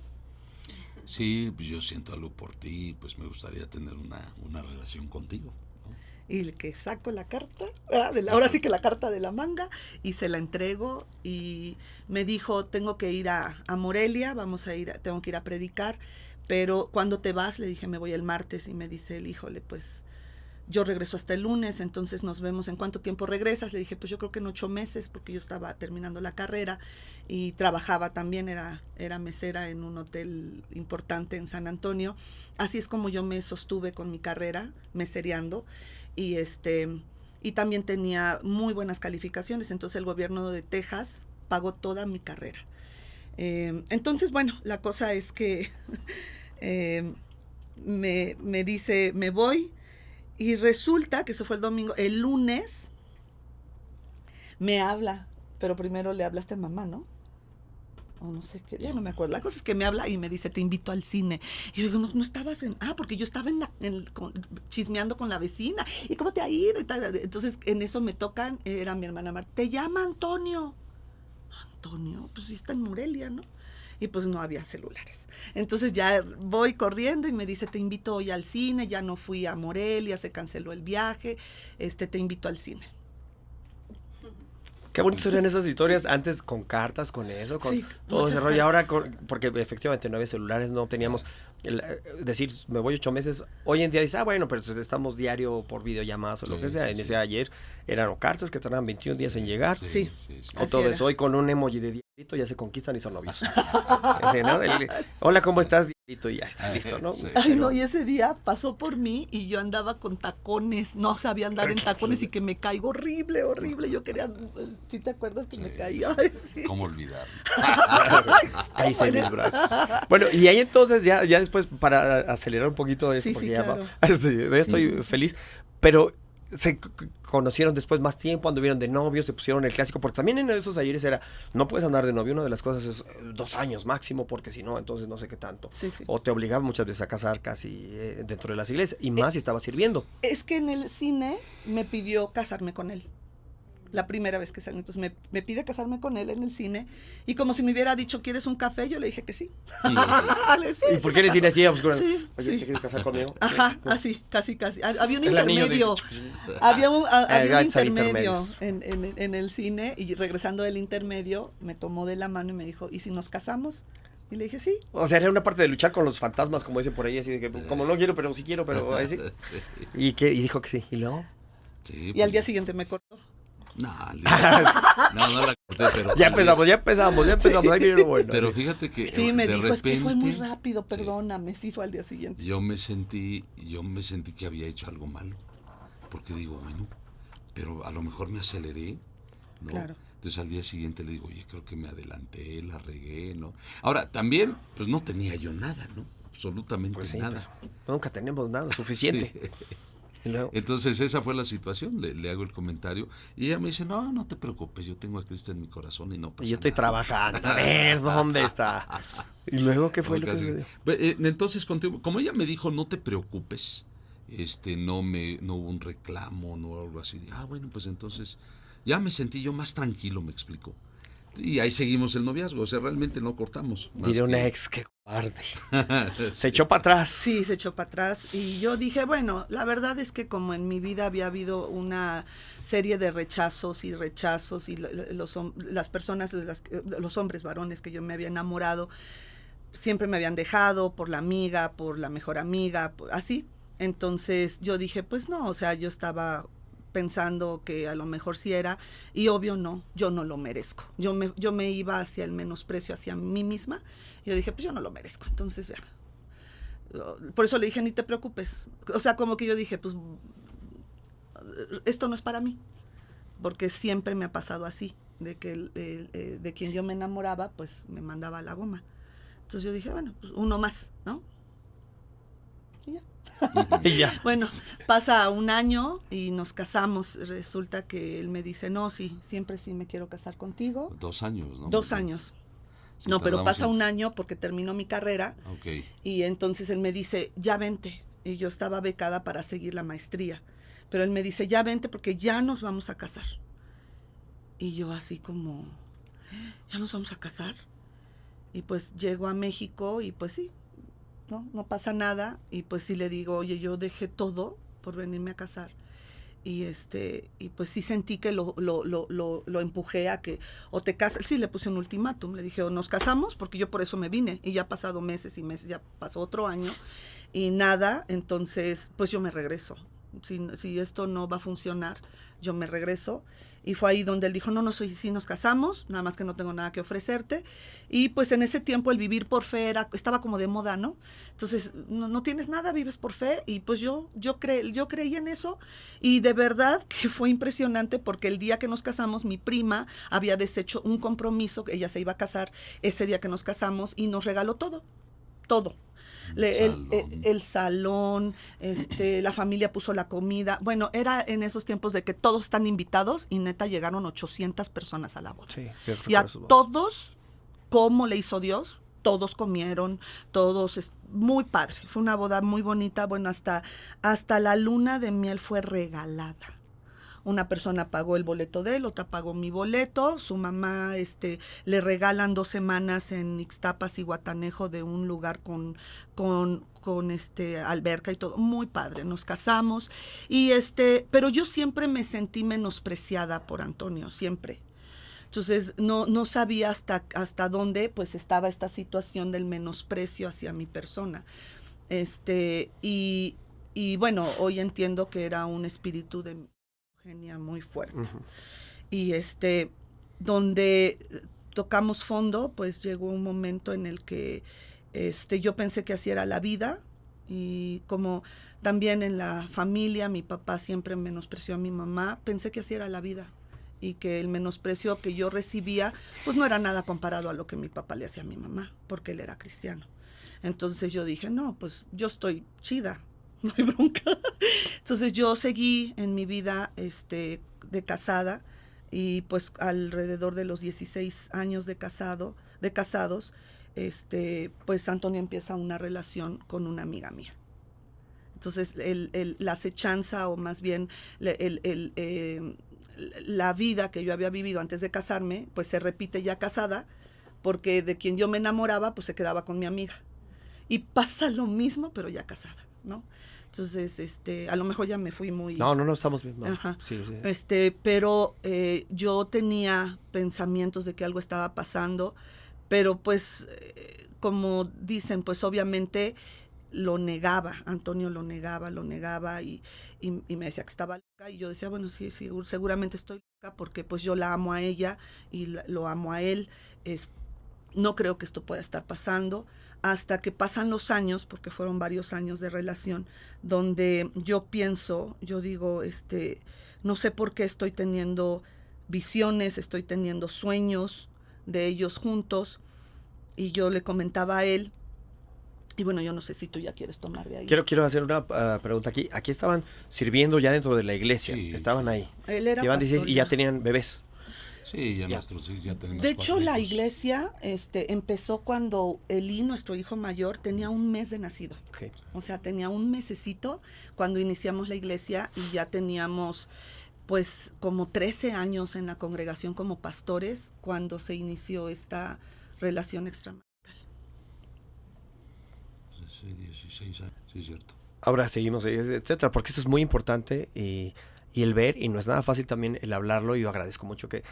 Sí, pues yo siento algo por ti, pues me gustaría tener una relación contigo, ¿no? Y el que saco la carta, ahora sí que la carta de la manga, y se la entrego, y me dijo, tengo que ir a Morelia, tengo que ir a predicar, pero ¿cuándo te vas? Le dije, me voy el martes, y me dice él, híjole, pues yo regreso hasta el lunes, entonces nos vemos. ¿En cuánto tiempo regresas? Le dije, pues yo creo que en 8 meses, porque yo estaba terminando la carrera y trabajaba también, era mesera en un hotel importante en San Antonio. Así es como yo me sostuve con mi carrera, mesereando, y también tenía muy buenas calificaciones, entonces el gobierno de Texas pagó toda mi carrera. Entonces, bueno, la cosa es que me dice, me voy. Y resulta que eso fue el domingo, el lunes me habla, pero primero le hablaste a mamá, ¿no? O no sé qué, ya no me acuerdo. La cosa es que me habla y me dice, te invito al cine. Y yo digo, no estabas porque yo estaba chismeando con la vecina. ¿Y cómo te ha ido? Y tal. Entonces en eso me tocan, era mi hermana Marta, te llama Antonio. Antonio, pues sí está en Morelia, ¿no? Y pues no había celulares. Entonces ya voy corriendo y me dice, te invito hoy al cine, ya no fui a Morelia, se canceló el viaje, te invito al cine. Qué bonitas eran esas historias antes con cartas, con eso, con Sí, todo ese muchas rollo. cartas. Ahora, porque efectivamente no había celulares, no teníamos, decir, me voy 8 meses. Hoy en día dice, bueno, pero estamos diario por videollamadas o lo Sí, que sea. sí, En sí. ese ayer eran cartas que tardaban 21 días en llegar. Sí. O Así todo era. eso. Hoy con un emoji de diablito ya se conquistan y son novios. Ese, ¿no? Hola, ¿cómo estás, diablito? Y ya está listo, ¿no? Sí. Ay, no, y ese día pasó por mí y yo andaba con tacones, no sabía andar en tacones y que me caigo horrible, horrible. Yo quería, ¿sí te acuerdas que me Sí. caí? Ay, sí. ¿Cómo olvidar? Caíste en mis brazos. Bueno, y ahí entonces, ya después, para acelerar un poquito eso, Sí, porque sí, ya, claro. sí, ya estoy feliz, pero se conocieron después más tiempo, anduvieron de novios, se pusieron el clásico, porque también en esos ayeres era, no puedes andar de novio, una de las cosas es 2 años máximo, porque si no, entonces no sé qué tanto. Sí, sí. O te obligaban muchas veces a casar casi dentro de las iglesias, y más si estaba sirviendo. Es que en el cine me pidió casarme con él. La primera vez que salí. Entonces me pide casarme con él en el cine. Y como si me hubiera dicho, ¿quieres un café? Yo le dije que sí. Le dije, ¿Y por qué eres así? Oscuro? Sí, Oye, sí. ¿te quieres casar conmigo? Ajá, Sí. así, casi, casi. Había un El anillo de- intermedio. Había un Hay intermedio intermedios. en el cine. Y regresando del intermedio, me tomó de la mano y me dijo, ¿y si nos casamos? Y le dije, sí. O sea, era una parte de luchar con los fantasmas, como dicen por ahí, así de que, como no quiero, pero sí quiero, pero ahí sí. Y dijo que sí, y luego. Sí, Y al día siguiente me cortó. No, no la corté, pero... Ya empezamos, ahí viene lo bueno. Pero sí. fíjate que Sí, me de dijo, es que fue muy repente, rápido, perdóname. Sí, fue al día siguiente. yo me sentí que había hecho algo malo. Porque digo, bueno, pero a lo mejor me aceleré, ¿no? Claro. Entonces al día siguiente le digo, oye, creo que me adelanté, la regué, ¿no? Ahora, también, pues no tenía yo nada, ¿no? Absolutamente Pues sí, nada. pero nunca tenemos nada suficiente. Sí. Y luego, Entonces esa fue la situación, le hago el comentario y ella me dice, no te preocupes, yo tengo a Cristo en mi corazón y no pasa y yo estoy nada. trabajando. A ver, ¿dónde está? Y luego, ¿qué fue lo que Casi. sucedió? Entonces, como ella me dijo, no te preocupes, no hubo un reclamo, no algo así. Bueno, pues entonces ya me sentí yo más tranquilo, me explicó. Y ahí seguimos el noviazgo, o sea, realmente no cortamos. Diré una ex que cobarde. Se echó para atrás. Sí, se echó para atrás y yo dije, bueno, la verdad es que como en mi vida había habido una serie de rechazos y las personas, los hombres varones que yo me había enamorado, siempre me habían dejado por la amiga, por la mejor amiga, así. Entonces yo dije, pues no, o sea, yo estaba pensando que a lo mejor sí era, y obvio no, yo no lo merezco. Yo me iba hacia el menosprecio hacia mí misma, y yo dije, pues yo no lo merezco, entonces ya. Por eso le dije, ni te preocupes. O sea, como que yo dije, pues esto no es para mí, porque siempre me ha pasado así, de que de quien yo me enamoraba, pues me mandaba a la goma. Entonces yo dije, bueno, pues uno más, ¿no? Y ya. Y ya. Bueno, pasa un año y nos casamos. Resulta que él me dice, no, sí, siempre sí me quiero casar contigo. 2 años, ¿no? 2 años. Sí, No, pero tardamos pasa un año porque terminó mi carrera. Ok. Y entonces él me dice, ya vente. Y yo estaba becada para seguir la maestría. Pero él me dice, ya vente porque ya nos vamos a casar. Y yo así como, ¿ya nos vamos a casar? Y pues llego a México y pues sí, no pasa nada. Y pues sí le digo, oye, yo dejé todo por venirme a casar. Y y pues sí sentí que lo empujé a que o te casas. Sí, le puse un ultimátum, le dije, o nos casamos, porque yo por eso me vine, y ya ha pasado meses y meses, ya pasó otro año y nada. Entonces pues yo me regreso, si esto no va a funcionar, yo me regreso. Y fue ahí donde él dijo, no, sí nos casamos, nada más que no tengo nada que ofrecerte. Y pues en ese tiempo el vivir por fe estaba como de moda, ¿no? Entonces, no tienes nada, vives por fe. Y pues yo creí en eso. Y de verdad que fue impresionante porque el día que nos casamos, mi prima había deshecho un compromiso, que ella se iba a casar ese día que nos casamos, y nos regaló todo. El salón, la familia puso la comida. Bueno, era en esos tiempos de que todos están invitados y neta llegaron 800 personas a la boda. Sí, y a todos, como le hizo Dios, todos comieron, todos, muy padre. Fue una boda muy bonita. Bueno, hasta la luna de miel fue regalada. Una persona pagó el boleto de él, otra pagó mi boleto. Su mamá le regalan 2 semanas en Ixtapas y Guatanejo de un lugar con alberca y todo. Muy padre, nos casamos. Y pero yo siempre me sentí menospreciada por Antonio, siempre. Entonces no sabía hasta dónde pues estaba esta situación del menosprecio hacia mi persona. Y bueno, hoy entiendo que era un espíritu de misoginia muy fuerte. Uh-huh. Y donde tocamos fondo, pues llegó un momento en el que yo pensé que así era la vida, y como también en la familia mi papá siempre menospreció a mi mamá, pensé que así era la vida y que el menosprecio que yo recibía pues no era nada comparado a lo que mi papá le hacía a mi mamá, porque él era cristiano. Entonces yo dije, no, pues yo estoy chida, no hay bronca. Entonces yo seguí en mi vida de casada, y pues alrededor de los 16 años de casados, pues Antonio empieza una relación con una amiga mía. Entonces la acechanza, o más bien la vida que yo había vivido antes de casarme, pues se repite ya casada, porque de quien yo me enamoraba, pues se quedaba con mi amiga. Y pasa lo mismo, pero ya casada, ¿no? Entonces, a lo mejor ya me fui muy... No, estamos bien. No. Ajá. Sí. Pero yo tenía pensamientos de que algo estaba pasando, pero pues, como dicen, pues obviamente lo negaba. Antonio lo negaba y me decía que estaba loca, y yo decía, bueno, sí, seguramente estoy loca, porque pues yo la amo a ella y lo amo a él. No creo que esto pueda estar pasando, hasta que pasan los años, porque fueron varios años de relación, donde yo digo, no sé por qué estoy teniendo visiones, estoy teniendo sueños de ellos juntos, y yo le comentaba a él, y bueno, yo no sé si tú ya quieres tomar de ahí. Quiero hacer una pregunta aquí. Aquí estaban sirviendo ya dentro de la iglesia, estaban ahí. Él era llevan pastor, 16 y ya tenían bebés. Sí, ya tenemos. De hecho, la iglesia empezó cuando Eli, nuestro hijo mayor, tenía un mes de nacido. Okay. O sea, tenía un mesecito cuando iniciamos la iglesia, y ya teníamos pues como 13 años en la congregación como pastores cuando se inició esta relación extramarital. Sí, 16 años, sí, cierto. Ahora seguimos, etcétera, porque eso es muy importante, y el ver, y no es nada fácil también el hablarlo, y yo agradezco mucho que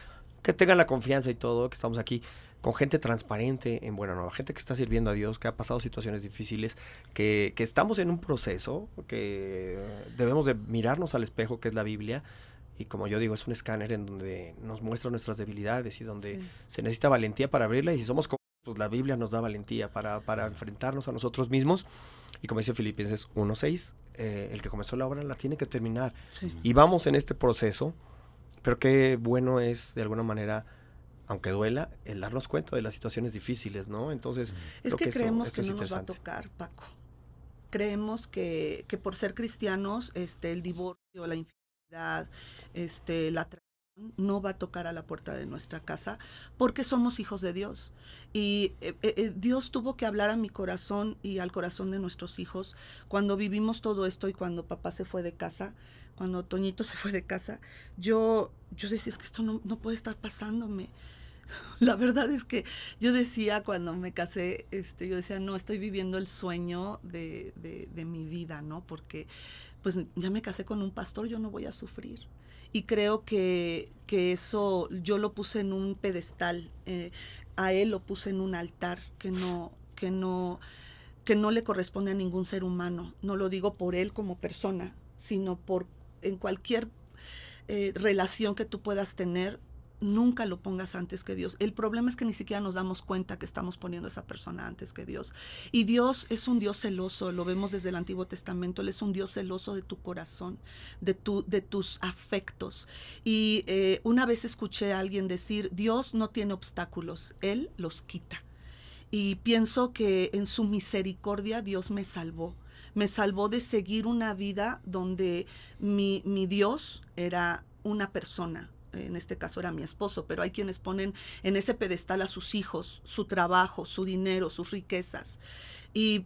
tengan la confianza y todo, que estamos aquí con gente transparente en Buena Nueva, gente que está sirviendo a Dios, que ha pasado situaciones difíciles, que estamos en un proceso, que debemos de mirarnos al espejo, que es la Biblia, y como yo digo, es un escáner en donde nos muestra nuestras debilidades, y donde se necesita valentía para abrirla, y si somos como, pues la Biblia nos da valentía para enfrentarnos a nosotros mismos, y como dice Filipenses 1:6, el que comenzó la obra la tiene que terminar, y vamos en este proceso. Pero qué bueno es, de alguna manera, aunque duela, el darnos cuenta de las situaciones difíciles, ¿no? Entonces, es que creemos que no nos va a tocar, Paco. Creemos que por ser cristianos, el divorcio, la infidelidad, la traición no va a tocar a la puerta de nuestra casa, porque somos hijos de Dios. Y Dios tuvo que hablar a mi corazón y al corazón de nuestros hijos cuando vivimos todo esto, y cuando papá se fue de casa. Cuando Toñito se fue de casa, yo decía, es que esto no puede estar pasándome. La verdad es que yo decía, cuando me casé, yo decía, no, estoy viviendo el sueño de mi vida, ¿no? Porque pues ya me casé con un pastor, yo no voy a sufrir. Y creo que eso yo lo puse en un pedestal, a él lo puse en un altar que no le corresponde a ningún ser humano. No lo digo por él como persona, sino en cualquier relación que tú puedas tener, nunca lo pongas antes que Dios. El problema es que ni siquiera nos damos cuenta que estamos poniendo a esa persona antes que Dios. Y Dios es un Dios celoso, lo vemos desde el Antiguo Testamento. Él es un Dios celoso de tu corazón, de tus afectos. Y una vez escuché a alguien decir, Dios no tiene obstáculos, Él los quita. Y pienso que en su misericordia Dios me salvó. Me salvó de seguir una vida donde mi Dios era una persona, en este caso era mi esposo, pero hay quienes ponen en ese pedestal a sus hijos, su trabajo, su dinero, sus riquezas. Y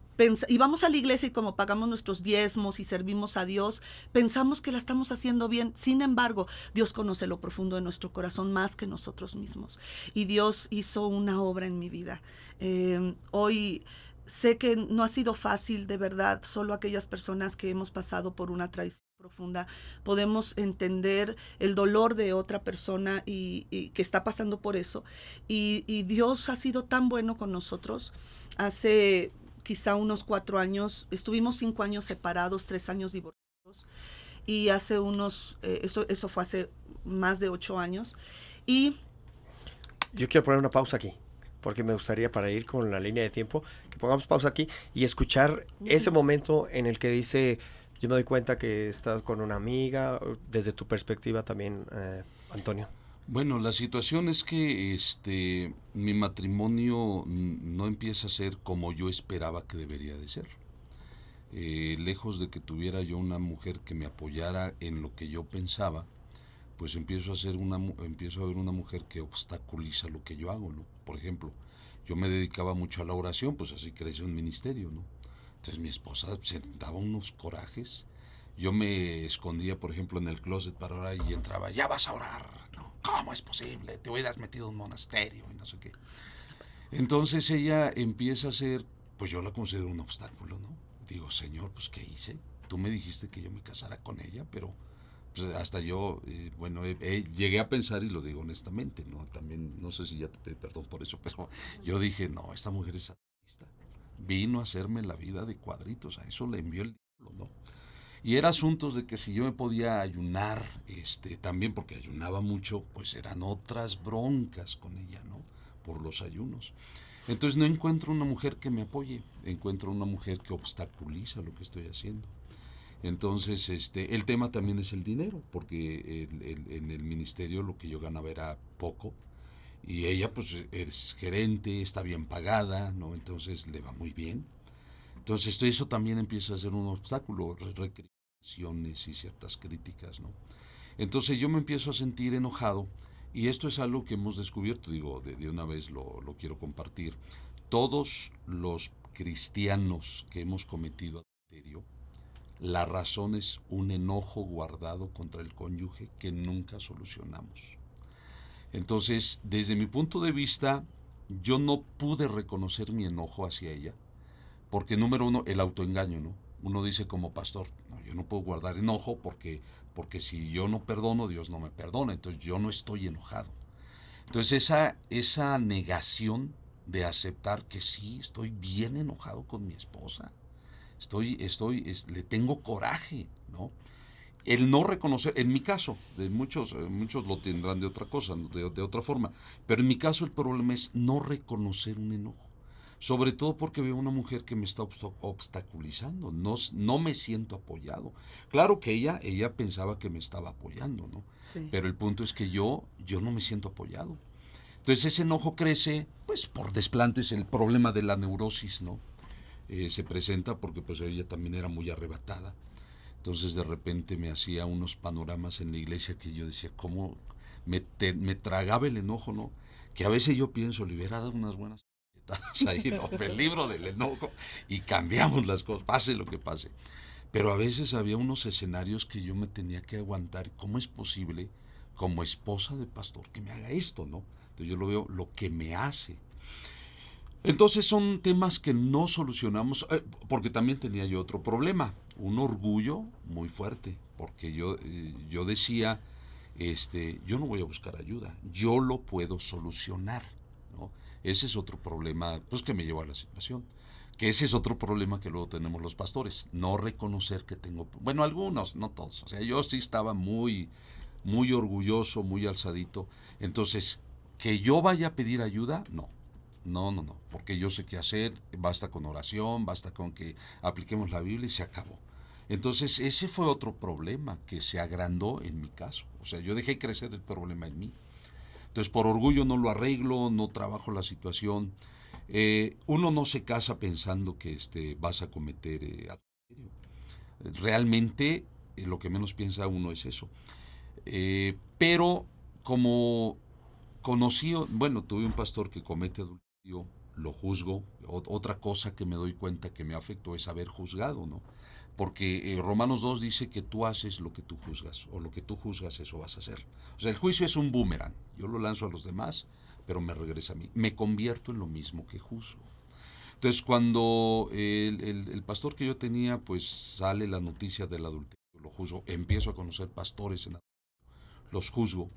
vamos a la iglesia, y como pagamos nuestros diezmos y servimos a Dios, pensamos que la estamos haciendo bien. Sin embargo, Dios conoce lo profundo de nuestro corazón más que nosotros mismos. Y Dios hizo una obra en mi vida. Hoy sé que no ha sido fácil, de verdad. Solo aquellas personas que hemos pasado por una traición profunda podemos entender el dolor de otra persona y que está pasando por eso. Y Dios ha sido tan bueno con nosotros. Hace quizá unos 4 años, estuvimos 5 años separados, 3 años divorciados. Y hace eso fue hace más de 8 años. Y yo quiero poner una pausa aquí, porque me gustaría, para ir con la línea de tiempo, que pongamos pausa aquí y escuchar ese momento en el que dice, yo me doy cuenta que estás con una amiga, desde tu perspectiva también, Antonio. Bueno, la situación es que mi matrimonio no empieza a ser como yo esperaba que debería de ser. Lejos de que tuviera yo una mujer que me apoyara en lo que yo pensaba, pues empiezo a ver una mujer que obstaculiza lo que yo hago, ¿no? Por ejemplo, yo me dedicaba mucho a la oración, pues así creció un ministerio, ¿no? Entonces mi esposa se daba unos corajes. Yo me escondía, por ejemplo, en el closet para orar y entraba, ya vas a orar, ¿no? ¿Cómo es posible? Te hubieras metido en un monasterio y no sé qué. Entonces ella empieza a ser, pues yo la considero un obstáculo, ¿no? Digo, Señor, pues ¿qué hice? Tú me dijiste que yo me casara con ella, pero pues hasta yo, llegué a pensar, y lo digo honestamente, ¿no? También, no sé si ya te pedí perdón por eso, pero yo dije, no, esta mujer es satanista. Vino a hacerme la vida de cuadritos, a eso le envió el diablo, ¿no? Y era asuntos de que si yo me podía ayunar, también porque ayunaba mucho, pues eran otras broncas con ella, ¿no? Por los ayunos. Entonces no encuentro una mujer que me apoye, encuentro una mujer que obstaculiza lo que estoy haciendo. Entonces, el tema también es el dinero, porque en el ministerio lo que yo ganaba era poco, y ella pues es gerente, está bien pagada, ¿no? Entonces le va muy bien. Entonces eso también empieza a ser un obstáculo, recriminaciones y ciertas críticas, ¿no? Entonces yo me empiezo a sentir enojado, y esto es algo que hemos descubierto, digo, de una vez lo quiero compartir. Todos los cristianos que hemos cometido adulterio, la razón es un enojo guardado contra el cónyuge que nunca solucionamos. Entonces, desde mi punto de vista, yo no pude reconocer mi enojo hacia ella, porque número uno, el autoengaño, ¿no? Uno dice como pastor, no, yo no puedo guardar enojo porque si yo no perdono, Dios no me perdona, entonces yo no estoy enojado. Entonces esa negación de aceptar que sí, estoy bien enojado con mi esposa, le tengo coraje, ¿no? El no reconocer, en mi caso, muchos lo tendrán de otra cosa, de otra forma, pero en mi caso el problema es no reconocer un enojo, sobre todo porque veo una mujer que me está obstaculizando, no me siento apoyado. Claro que ella pensaba que me estaba apoyando, ¿no? Sí. Pero el punto es que yo no me siento apoyado. Entonces ese enojo crece, pues por desplantes, el problema de la neurosis, ¿no? Se presenta porque pues ella también era muy arrebatada. Entonces de repente me hacía unos panoramas en la iglesia que yo decía, ¿cómo me tragaba el enojo, ¿no? Que a veces yo pienso, le hubiera dado unas buenas ahí, ¿no? El libro del enojo, y cambiamos las cosas, pase lo que pase. Pero a veces había unos escenarios que yo me tenía que aguantar. ¿Cómo es posible, como esposa de pastor, que me haga esto, ¿no? Entonces yo lo veo, lo que me hace. Entonces son temas que no solucionamos, porque también tenía yo otro problema, un orgullo muy fuerte, porque yo decía, yo no voy a buscar ayuda, yo lo puedo solucionar, ¿no? Ese es otro problema, pues, que me llevó a la situación, que ese es otro problema que luego tenemos los pastores, no reconocer que tengo, bueno, algunos, no todos, o sea, yo sí estaba muy, muy orgulloso, muy alzadito. Entonces, que yo vaya a pedir ayuda, no, porque yo sé qué hacer, basta con oración, basta con que apliquemos la Biblia y se acabó. Entonces, ese fue otro problema que se agrandó en mi caso, o sea, yo dejé crecer el problema en mí. Entonces, por orgullo no lo arreglo, no trabajo la situación. Uno no se casa pensando que vas a cometer adulterio. Realmente, lo que menos piensa uno es eso. Pero como tuve un pastor que comete adulterio, lo juzgo. Otra cosa que me doy cuenta que me afectó es haber juzgado, ¿no? Porque Romanos 2 dice que tú haces lo que tú juzgas, o lo que tú juzgas, eso vas a hacer. O sea, el juicio es un boomerang. Yo lo lanzo a los demás, pero me regresa a mí. Me convierto en lo mismo que juzgo. Entonces, cuando el pastor que yo tenía, pues sale la noticia del adulterio, lo juzgo, empiezo a conocer pastores, los juzgo,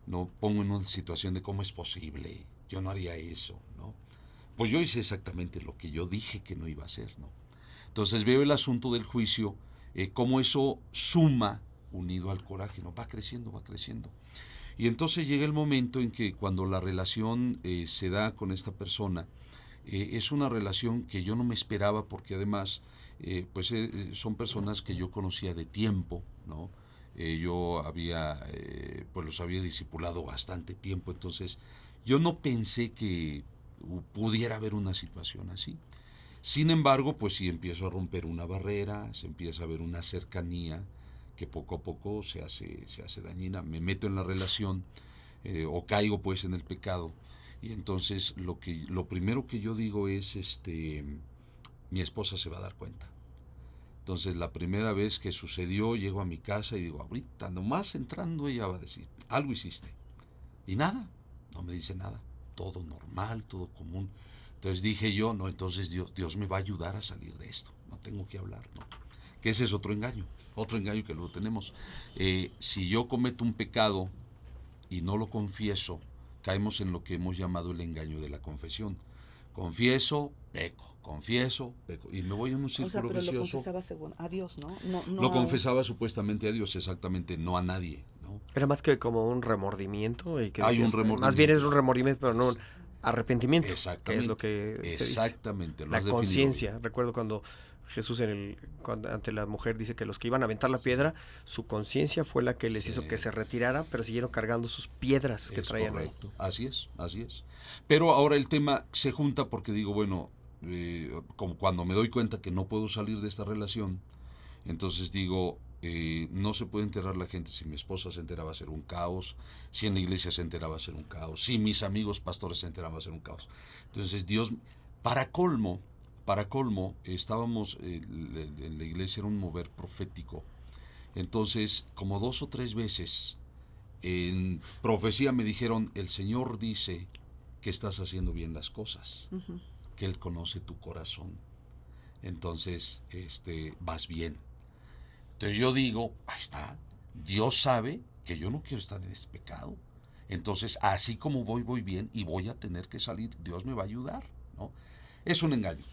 ¿no? Pongo en una situación de cómo es posible, yo no haría eso, ¿no? Pues yo hice exactamente lo que yo dije que no iba a hacer, ¿no? Entonces veo el asunto del juicio, cómo eso suma unido al coraje, ¿no? Va creciendo, va creciendo. Y entonces llega el momento en que cuando la relación se da con esta persona, es una relación que yo no me esperaba porque además son personas que yo conocía de tiempo, ¿no? Yo había, pues los había discipulado bastante tiempo, entonces yo no pensé que pudiera haber una situación así. Sin embargo, pues sí empiezo a romper una barrera, se empieza a ver una cercanía que poco a poco se hace dañina, me meto en la relación o caigo pues en el pecado. Y entonces lo primero que yo digo es, mi esposa se va a dar cuenta. Entonces la primera vez que sucedió, llego a mi casa y digo, ahorita nomás entrando ella va a decir, algo hiciste. Y nada, no me dice nada, todo normal, todo común. Entonces dije yo, no, entonces Dios me va a ayudar a salir de esto, no tengo que hablar, ¿no? Que ese es otro engaño que luego tenemos. Si yo cometo un pecado y no lo confieso, caemos en lo que hemos llamado el engaño de la confesión. Confieso, peco, y me voy en un círculo pero vicioso. Lo confesaba según a Dios, ¿no? Lo confesaba supuestamente a Dios, exactamente, no a nadie, ¿no? Era más que como un remordimiento. Y que Hay decías, un remordimiento. Más bien es un remordimiento, pero no un arrepentimiento. Exactamente. Que es lo que exactamente. La conciencia. Recuerdo cuando Jesús ante la mujer dice que los que iban a aventar la piedra, su conciencia fue la que les hizo que se retirara, pero siguieron cargando sus piedras que traían correcto. Ahí. Así es. Pero ahora el tema se junta porque digo, bueno, como cuando me doy cuenta que no puedo salir de esta relación, entonces digo, no se puede enterar la gente. Si mi esposa se entera va a ser un caos, si en la iglesia se entera va a ser un caos, si mis amigos pastores se enteran va a ser un caos. Entonces Dios, para colmo, estábamos, en la iglesia era un mover profético. Entonces, como 2 o 3 veces en profecía me dijeron, el Señor dice que estás haciendo bien las cosas, que Él conoce tu corazón. Entonces, vas bien. Entonces yo digo, ahí está, Dios sabe que yo no quiero estar en este pecado. Entonces, así como voy bien y voy a tener que salir, Dios me va a ayudar, ¿no? Es un engaño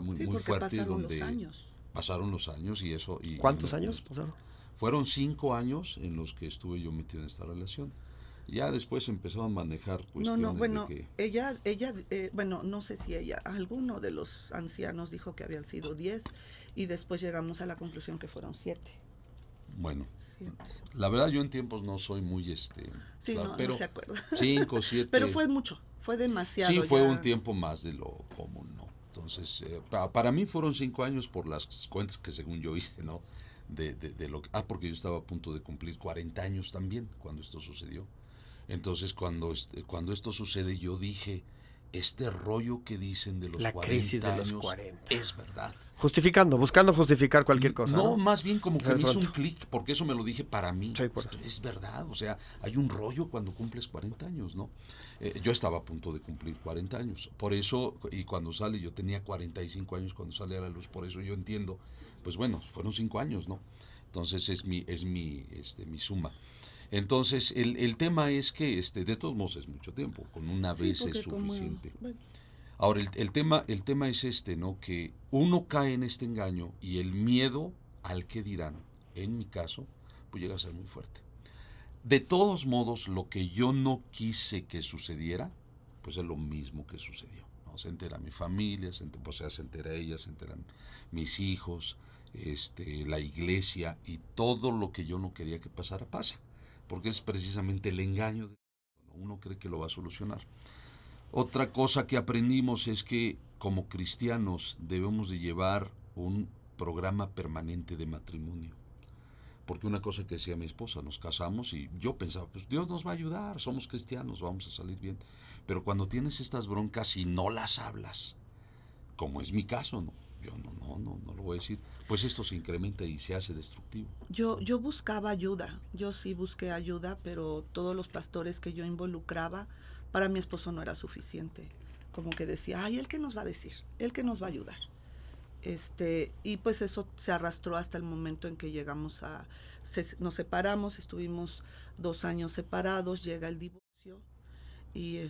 muy fuerte, donde pasaron los años y eso. ¿Cuántos años pasaron? Fueron 5 años en los que estuve yo metido en esta relación. Ya después empezó a manejar cuestiones de que... ella, no sé si alguno de los ancianos dijo que habían sido 10 y después llegamos a la conclusión que fueron 7. Bueno, 7. La verdad yo en tiempos no soy muy sí, claro, pero no se acuerda. 5, 7. Pero fue mucho, fue demasiado. Sí, fue un tiempo más de lo común, ¿no? Entonces, para mí fueron 5 años por las cuentas que según yo hice, ¿no? De lo que, porque yo estaba a punto de cumplir 40 años también cuando esto sucedió. Entonces, cuando esto sucede, yo dije, este rollo que dicen de los 40 crisis de años los 40. es verdad. Buscando justificar cualquier cosa. No, más bien como que me hizo un clic, porque eso me lo dije para mí. Sí, es verdad, o sea, hay un rollo cuando cumples 40 años, ¿no? Yo estaba a punto de cumplir 40 años, por eso, y cuando sale, yo tenía 45 años cuando sale a la luz, por eso yo entiendo, pues bueno, fueron 5 años, ¿no? Entonces es mi suma. Entonces, el tema es que de todos modos es mucho tiempo, con una vez es suficiente. Ahora, el tema es ¿no? Que uno cae en este engaño y el miedo al que dirán, en mi caso, pues llega a ser muy fuerte. De todos modos, lo que yo no quise que sucediera, pues es lo mismo que sucedió, ¿no? Se entera mi familia, se entera ella, se enteran mis hijos, la iglesia, y todo lo que yo no quería que pasara, pasa. Porque es precisamente el engaño. Uno cree que lo va a solucionar. Otra cosa que aprendimos es que como cristianos debemos de llevar un programa permanente de matrimonio. Porque una cosa que decía mi esposa, nos casamos y yo pensaba, pues Dios nos va a ayudar, somos cristianos, vamos a salir bien. Pero cuando tienes estas broncas y no las hablas, como es mi caso, ¿no? Yo no lo voy a decir, pues esto se incrementa y se hace destructivo. Yo buscaba ayuda, yo sí busqué ayuda, pero todos los pastores que yo involucraba, para mi esposo no era suficiente. como que decía, ay, ¿él qué nos va a decir? ¿Él qué nos va a ayudar? Y pues eso se arrastró hasta el momento en que llegamos nos separamos, estuvimos 2 años separados, llega el divorcio y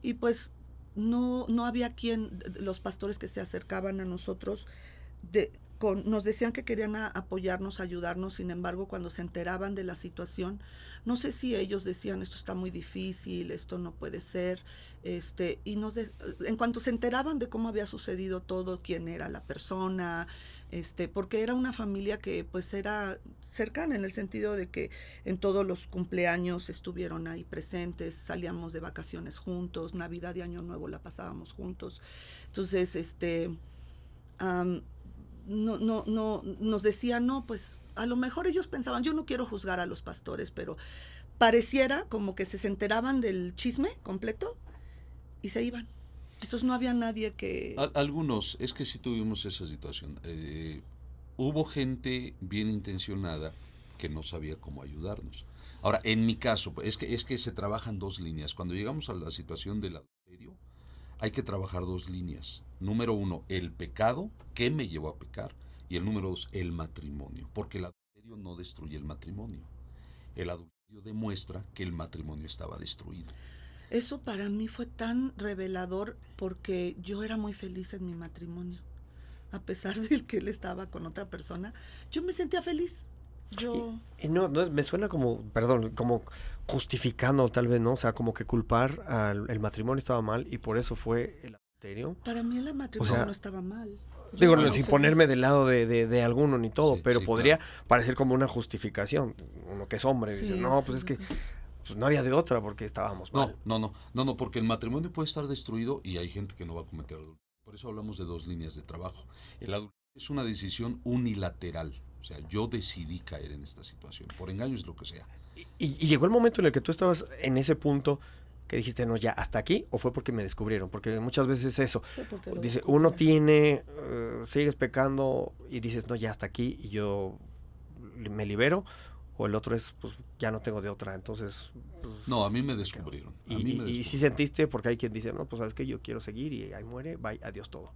y pues no había los pastores que se acercaban a nosotros nos decían que querían apoyarnos, ayudarnos. Sin embargo, cuando se enteraban de la situación, no sé si ellos decían, esto está muy difícil, esto no puede ser, y en cuanto se enteraban de cómo había sucedido todo, quién era la persona, porque era una familia que pues era cercana, en el sentido de que en todos los cumpleaños estuvieron ahí presentes, salíamos de vacaciones juntos, Navidad y Año Nuevo la pasábamos juntos. Entonces, nos decían, no, pues a lo mejor ellos pensaban, yo no quiero juzgar a los pastores, pero pareciera como que se enteraban del chisme completo y se iban. Entonces no había nadie que... Algunos, es que sí tuvimos esa situación. Hubo gente bien intencionada que no sabía cómo ayudarnos. Ahora, en mi caso, es que se trabajan 2 líneas. Cuando llegamos a la situación del adulterio, hay que trabajar 2 líneas. Número 1, el pecado, ¿qué me llevó a pecar? Y el número 2, el matrimonio. Porque el adulterio no destruye el matrimonio. El adulterio demuestra que el matrimonio estaba destruido. Eso para mí fue tan revelador porque yo era muy feliz en mi matrimonio. A pesar de que él estaba con otra persona, yo me sentía feliz. Y no, me suena como, perdón, como justificando tal vez, ¿no? O sea, como que culpar el matrimonio estaba mal y por eso fue el adulterio. Para mí el matrimonio no estaba mal. Digo, sin ponerme del lado de alguno ni todo, sí, pero sí, podría claro. parecer como una justificación. Uno que es hombre dice, no, pues es que pues no había de otra porque estábamos mal. No, porque el matrimonio puede estar destruido y hay gente que no va a cometer adulterio. Por eso hablamos de 2 líneas de trabajo. El adulterio es una decisión unilateral. O sea, yo decidí caer en esta situación, por engaños, lo que sea. ¿Y llegó el momento en el que tú estabas en ese punto que dijiste, no, ya, hasta aquí, o fue porque me descubrieron? Porque muchas veces es eso. Dice, uno sigues pecando y dices, no, ya, hasta aquí, y yo me libero, o el otro es, pues, ya no tengo de otra, entonces... Pues, no, a mí me descubrieron. Y sí sentiste, porque hay quien dice, no, pues, ¿sabes qué? Yo quiero seguir y ahí muere, bye, adiós todo.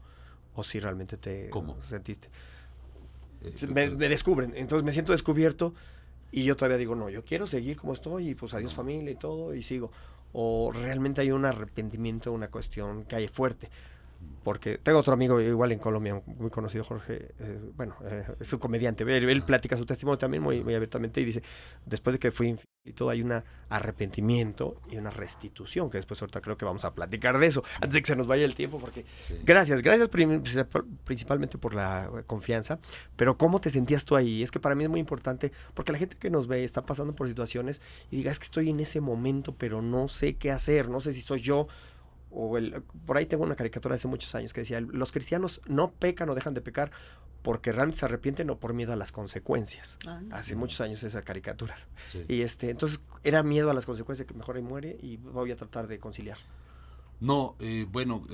O si realmente ¿Cómo? Sentiste. Me descubren, entonces me siento descubierto y yo todavía digo, no, yo quiero seguir como estoy y pues adiós familia y todo y sigo. O realmente hay un arrepentimiento, una cuestión que hay fuerte. Porque tengo otro amigo igual en Colombia, muy conocido, Jorge, es un comediante, él platica su testimonio también muy abiertamente y dice, después de que fui infiel y todo, hay un arrepentimiento y una restitución, que después ahorita creo que vamos a platicar de eso, antes de que se nos vaya el tiempo, porque sí. Gracias principalmente por la confianza, pero ¿cómo te sentías tú ahí? Es que para mí es muy importante, porque la gente que nos ve está pasando por situaciones y diga, es que estoy en ese momento, pero no sé qué hacer, no sé si soy yo, por ahí tengo una caricatura de hace muchos años que decía, los cristianos no pecan o dejan de pecar porque realmente se arrepienten o por miedo a las consecuencias. Hace muchos años esa caricatura. Sí. Y entonces era miedo a las consecuencias, que mejor ahí muere y voy a tratar de conciliar. No,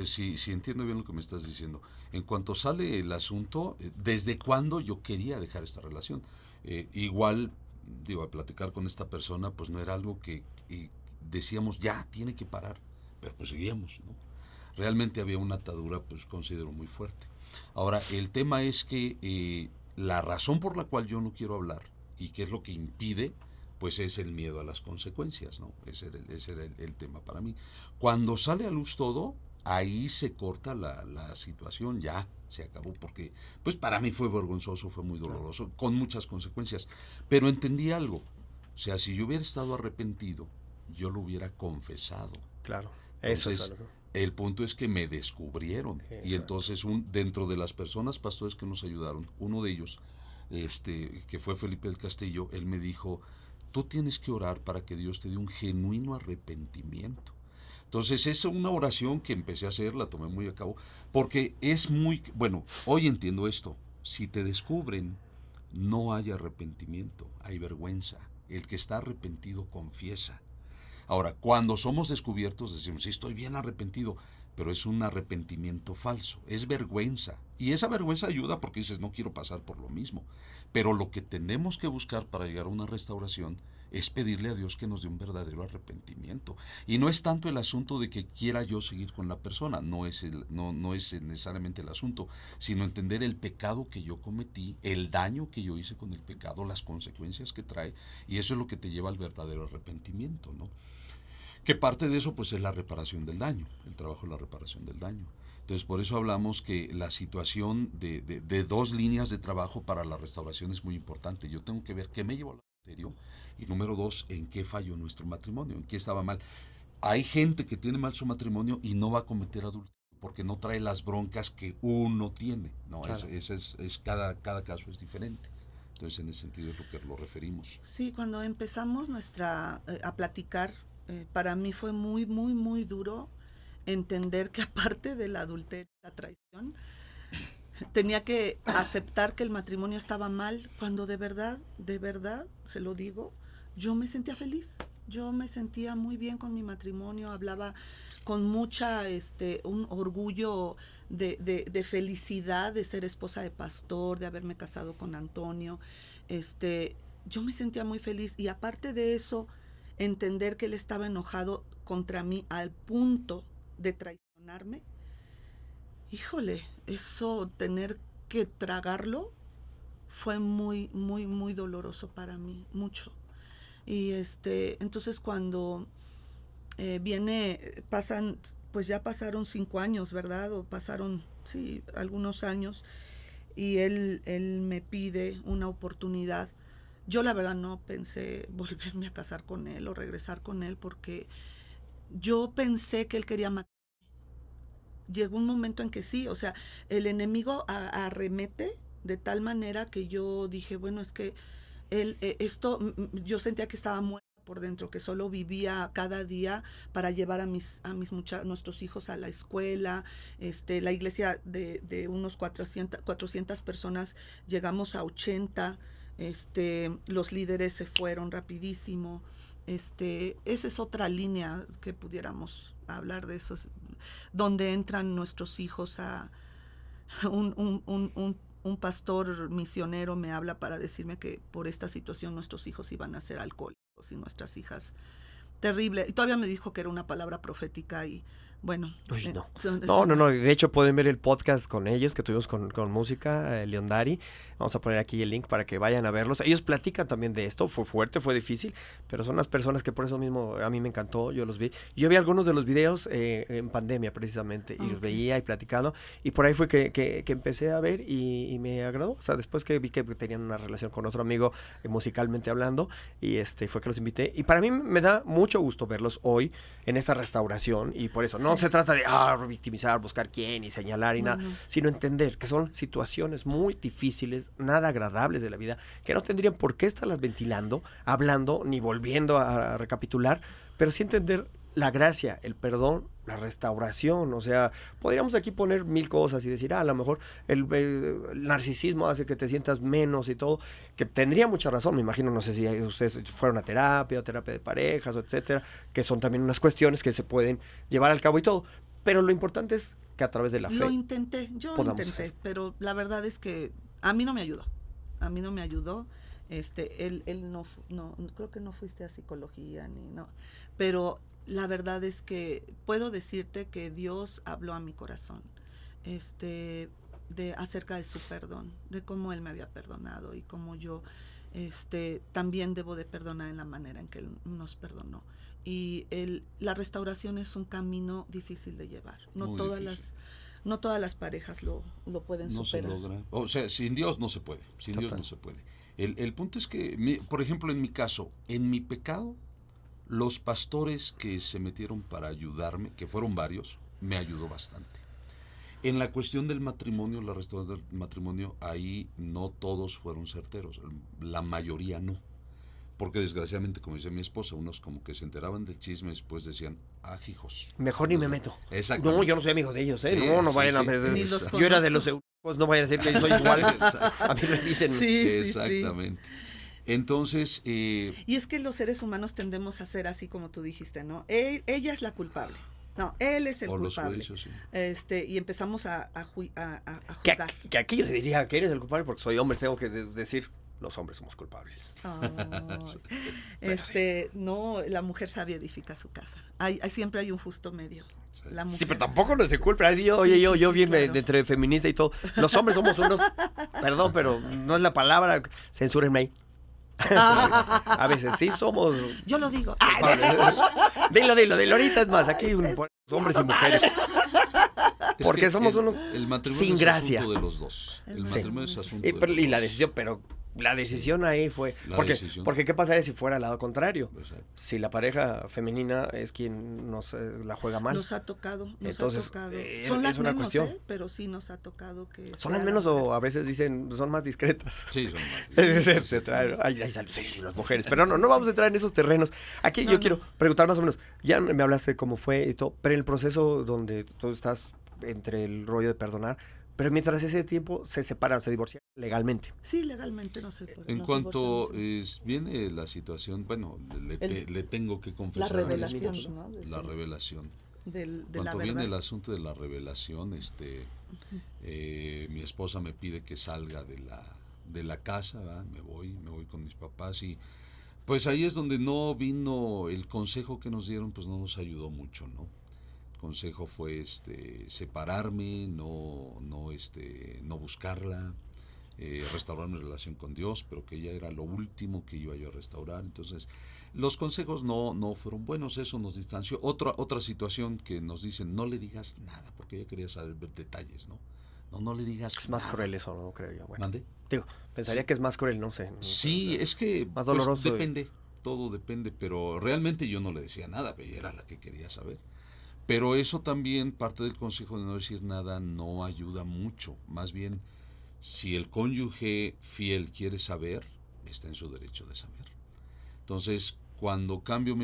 si entiendo bien lo que me estás diciendo. En cuanto sale el asunto, ¿desde cuándo yo quería dejar esta relación? Igual, a platicar con esta persona, pues no era algo que decíamos, ya, tiene que parar. Pero pues seguíamos, ¿no? Realmente había una atadura, pues considero muy fuerte. Ahora, el tema es que la razón por la cual yo no quiero hablar y qué es lo que impide, pues es el miedo a las consecuencias, ¿no? Ese era el tema para mí. Cuando sale a luz todo, ahí se corta la situación, ya se acabó, porque pues para mí fue vergonzoso, fue muy doloroso, con muchas consecuencias. Pero entendí algo, o sea, si yo hubiera estado arrepentido, yo lo hubiera confesado. Claro. Entonces, eso es algo. El punto es que me descubrieron. Y entonces dentro de las personas pastores que nos ayudaron, uno de ellos, que fue Felipe del Castillo, él me dijo, tú tienes que orar para que Dios te dé un genuino arrepentimiento. Entonces es una oración que empecé a hacer, la tomé muy a cabo, porque es muy, bueno, hoy entiendo esto, si te descubren, no hay arrepentimiento, hay vergüenza. El que está arrepentido confiesa. Ahora, cuando somos descubiertos decimos, sí, estoy bien arrepentido, pero es un arrepentimiento falso, es vergüenza. Y esa vergüenza ayuda porque dices, no quiero pasar por lo mismo. Pero lo que tenemos que buscar para llegar a una restauración es pedirle a Dios que nos dé un verdadero arrepentimiento. Y no es tanto el asunto de que quiera yo seguir con la persona, no es necesariamente el asunto, sino entender el pecado que yo cometí, el daño que yo hice con el pecado, las consecuencias que trae, y eso es lo que te lleva al verdadero arrepentimiento, ¿no? Que parte de eso pues es la reparación del daño, el trabajo de la reparación del daño. Entonces por eso hablamos que la situación de dos líneas de trabajo para la restauración es muy importante. Yo tengo que ver qué me llevó al adulterio y número dos, en qué falló nuestro matrimonio, en qué estaba mal. Hay gente que tiene mal su matrimonio y no va a cometer adulterio porque no trae las broncas que uno tiene. No, claro. Cada caso es diferente. Entonces en ese sentido es lo que lo referimos. Sí, cuando empezamos a platicar, para mí fue muy, muy, muy duro entender que aparte del adulterio, la traición, tenía que aceptar que el matrimonio estaba mal, cuando de verdad, se lo digo, yo me sentía feliz. Yo me sentía muy bien con mi matrimonio, hablaba con mucha, un orgullo de felicidad de ser esposa de pastor, de haberme casado con Antonio. Yo me sentía muy feliz y aparte de eso, entender que él estaba enojado contra mí al punto de traicionarme. Híjole, eso tener que tragarlo fue muy, muy, muy doloroso para mí, mucho. Y entonces cuando pues ya pasaron 5 años, ¿verdad? O pasaron, sí, algunos años, y él me pide una oportunidad. Yo la verdad no pensé volverme a casar con él o regresar con él porque yo pensé que él quería matarme. Llegó un momento en que sí, o sea, el enemigo arremete de tal manera que yo dije, bueno, es que yo sentía que estaba muerta por dentro, que solo vivía cada día para llevar a nuestros hijos a la escuela. La iglesia de unos 400 personas, llegamos a 80, los líderes se fueron rapidísimo. Esa es otra línea que pudiéramos hablar de eso, donde entran nuestros hijos a un pastor misionero me habla para decirme que por esta situación nuestros hijos iban a ser alcohólicos y nuestras hijas, terrible. Y todavía me dijo que era una palabra profética y bueno. Uy, no. De hecho pueden ver el podcast con ellos que tuvimos con música, Leondari. Vamos a poner aquí el link para que vayan a verlos. Ellos platican también de esto. Fue fuerte, fue difícil, pero son las personas que por eso mismo a mí me encantó. Yo los vi. Yo vi algunos de los videos en pandemia precisamente y los veía y platicando. Y por ahí fue que empecé a ver y me agradó. O sea, después que vi que tenían una relación con otro amigo musicalmente hablando y fue que los invité. Y para mí me da mucho gusto verlos hoy en esta restauración y por eso no se trata de victimizar, buscar quién y señalar y nada, sino entender que son situaciones muy difíciles, nada agradables de la vida, que no tendrían por qué estarlas ventilando, hablando, ni volviendo a recapitular, pero sí entender la gracia, el perdón, la restauración. O sea, podríamos aquí poner 1000 cosas y decir, a lo mejor el narcisismo hace que te sientas menos y todo, que tendría mucha razón, me imagino, no sé si ustedes fueron a terapia o terapia de parejas, o etcétera, que son también unas cuestiones que se pueden llevar al cabo y todo, pero lo importante es que a través de la fe yo intenté, pero la verdad es que a mí no me ayudó, él no, creo que no fuiste a psicología ni no, pero la verdad es que puedo decirte que Dios habló a mi corazón, acerca de su perdón, de cómo Él me había perdonado y cómo yo, también debo de perdonar en la manera en que Él nos perdonó. Y la restauración es un camino difícil de llevar. No todas las parejas lo pueden superar. No se logra. O sea, sin Dios no se puede. Dios no se puede. El punto es que, por ejemplo, en mi caso, en mi pecado, los pastores que se metieron para ayudarme, que fueron varios, me ayudó bastante. En la cuestión del matrimonio, la restauración del matrimonio, ahí no todos fueron certeros, la mayoría no. Porque desgraciadamente, como dice mi esposa, unos como que se enteraban del chisme y después decían, hijos. Mejor ni me meto. Exactamente. No, yo no soy amigo de ellos, ¿eh? Sí, no vayan a ver. Yo era de los eunucos, no vayan a decir que yo soy igual. A mí me dicen. Exactamente. Entonces... y es que los seres humanos tendemos a ser así como tú dijiste, ¿no? Ella es la culpable. No, él es el culpable. Juicios, sí. Y empezamos a juzgar. Que aquí yo diría que eres el culpable porque soy hombre, tengo que decir los hombres somos culpables. No, la mujer sabia edifica su casa. Siempre hay un justo medio. La mujer, sí, pero tampoco no se culpa. Yo bien claro. Entre feminista y todo. Los hombres somos unos, perdón, pero no es la palabra, censúrenme ahí. A veces sí somos. Yo lo digo. Dilo. Ahorita es más, aquí hay hombres y mujeres. Porque somos unos sin gracia. El matrimonio es asunto de los dos. El matrimonio es asunto de los dos. Y la decisión, pero la decisión ahí fue. Porque ¿qué pasaría si fuera al lado contrario? Exacto. Si la pareja femenina es quien la juega mal. Nos ha tocado. Entonces, son las una menos, cuestión. Pero sí nos ha tocado que. Son las menos o a veces dicen son más discretas. Sí, son más discretas. Se traen. Ahí salen las mujeres. Pero no vamos a entrar en esos terrenos. Aquí yo quiero preguntar más o menos. Ya me hablaste de cómo fue y todo, pero en el proceso donde tú estás entre el rollo de perdonar, pero mientras ese tiempo se separan, se divorcian legalmente. Sí, legalmente no se puede. En cuanto viene la situación, bueno, le tengo que confesar. La revelación, ¿no? La revelación. Cuando viene el asunto de la revelación, mi esposa me pide que salga de la casa, ¿verdad? Me voy con mis papás y pues ahí es donde no vino el consejo que nos dieron, pues no nos ayudó mucho, ¿no? El consejo fue separarme, no buscarla, restaurar mi relación con Dios, pero que ella era lo último que iba yo a restaurar. Entonces, los consejos no fueron buenos, eso nos distanció. Otra situación que nos dicen, no le digas nada, porque ella quería saber detalles, ¿no? No le digas nada. Es más cruel eso, ¿no? Creo yo. Bueno, ¿mande? Digo, pensaría que es más cruel, no sé. Sí, es que más doloroso. Pues, depende, todo depende, pero realmente yo no le decía nada, ella era la que quería saber. Pero eso también, parte del consejo de no decir nada, no ayuda mucho. Más bien, si el cónyuge fiel quiere saber, está en su derecho de saber. Entonces, cuando cambio,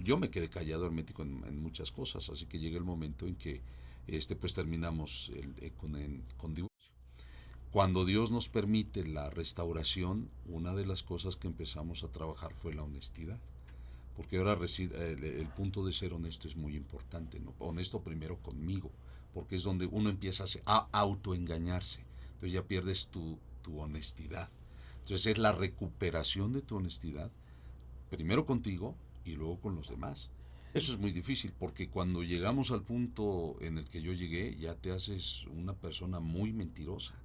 yo me quedé callado, hermético en muchas cosas, así que llega el momento en que pues terminamos con divorcio. Cuando Dios nos permite la restauración, una de las cosas que empezamos a trabajar fue la honestidad. Porque ahora el punto de ser honesto es muy importante, ¿no? Honesto primero conmigo, porque es donde uno empieza a autoengañarse. Entonces ya pierdes tu honestidad. Entonces es la recuperación de tu honestidad, primero contigo y luego con los demás. Eso es muy difícil, porque cuando llegamos al punto en el que yo llegué, ya te haces una persona muy mentirosa.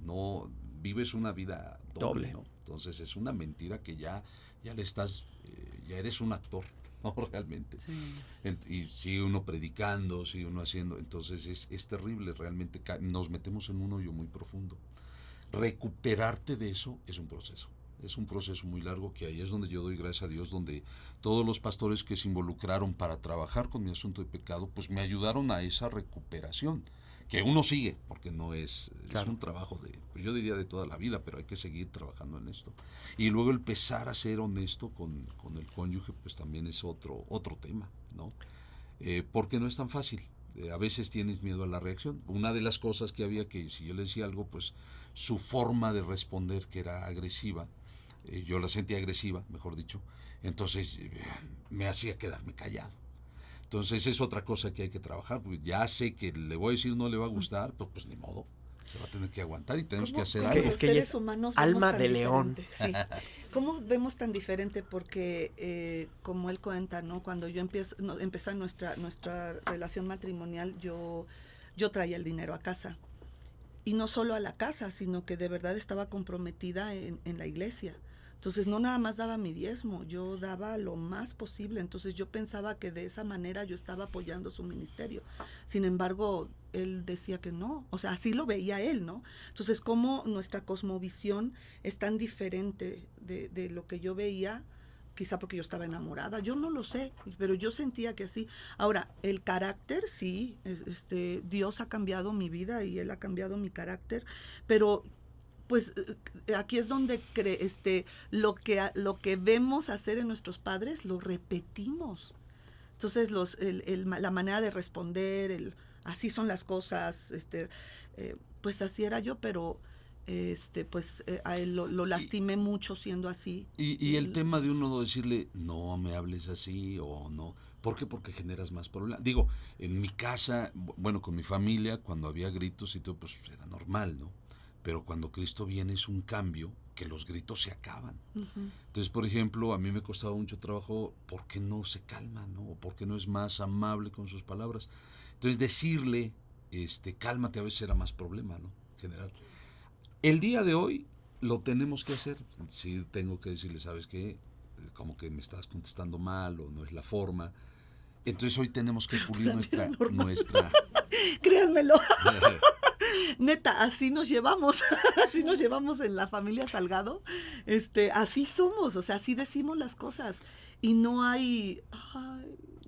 No vives una vida doble, ¿no? Entonces es una mentira que ya le estás, ya eres un actor, ¿no? Realmente. Sí. Y sigue uno predicando, sigue uno haciendo, entonces es terrible, realmente nos metemos en un hoyo muy profundo. Recuperarte de eso es un proceso muy largo, que ahí es donde yo doy gracias a Dios, donde todos los pastores que se involucraron para trabajar con mi asunto de pecado, pues me ayudaron a esa recuperación, que uno sigue, porque no es un trabajo yo diría de toda la vida, pero hay que seguir trabajando en esto. Y luego empezar a ser honesto con el cónyuge, pues también es otro tema, ¿no? Porque no es tan fácil. A veces tienes miedo a la reacción. Una de las cosas que había, que si yo le decía algo, pues su forma de responder, que era agresiva, yo la sentía agresiva, mejor dicho, entonces me hacía quedarme callado. Entonces es otra cosa que hay que trabajar, porque ya sé que le voy a decir no le va a gustar, pues ni modo, se va a tener que aguantar y tenemos que hacer algo. Es que seres humanos alma de león. Sí. ¿Cómo vemos tan diferente? Porque como él cuenta, ¿no? Cuando yo empecé nuestra relación matrimonial, yo traía el dinero a casa. Y no solo a la casa, sino que de verdad estaba comprometida en la iglesia. Entonces no nada más daba mi diezmo, yo daba lo más posible. Entonces yo pensaba que de esa manera yo estaba apoyando su ministerio. Sin embargo, él decía que no, o sea, así lo veía él, ¿no? Entonces, ¿cómo nuestra cosmovisión es tan diferente de lo que yo veía? Quizá porque yo estaba enamorada, yo no lo sé, pero yo sentía que así. Ahora, el carácter, sí, Dios ha cambiado mi vida y Él ha cambiado mi carácter, pero pues aquí es donde lo que vemos hacer en nuestros padres, lo repetimos. Entonces, la manera de responder, así son las cosas, pues así era yo, pero pues a él lo lastimé mucho siendo así. Y el tema de uno no decirle, no me hables así o no. ¿Por qué? Porque generas más problemas. Digo, en mi casa, bueno, con mi familia, cuando había gritos y todo, pues era normal, ¿no? Pero cuando Cristo viene es un cambio que los gritos se acaban. Entonces, por ejemplo, a mí me costaba mucho trabajo, ¿por qué no se calma, no? ¿Por qué no es más amable con sus palabras? Entonces, decirle, cálmate, a veces era más problema, ¿no? En general. El día de hoy lo tenemos que hacer. Sí, tengo que decirle, ¿sabes qué? Como que me estás contestando mal o no es la forma. Entonces, hoy tenemos que pulir nuestra... Créanmelo. Neta, así nos llevamos en la familia Salgado, así somos, o sea, así decimos las cosas, y no hay,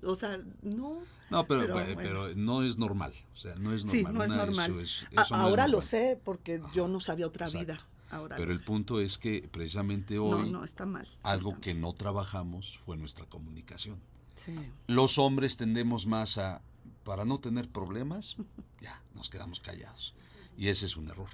o sea, no. No, pero no es normal, o sea, no es normal. Sí, no es normal. Eso ahora no lo sé, porque yo no sabía otra vida. Ahora pero el punto es que precisamente hoy, no, está mal. Algo que no trabajamos fue nuestra comunicación. Sí. Los hombres tendemos más para no tener problemas, ya, nos quedamos callados. Y ese es un error,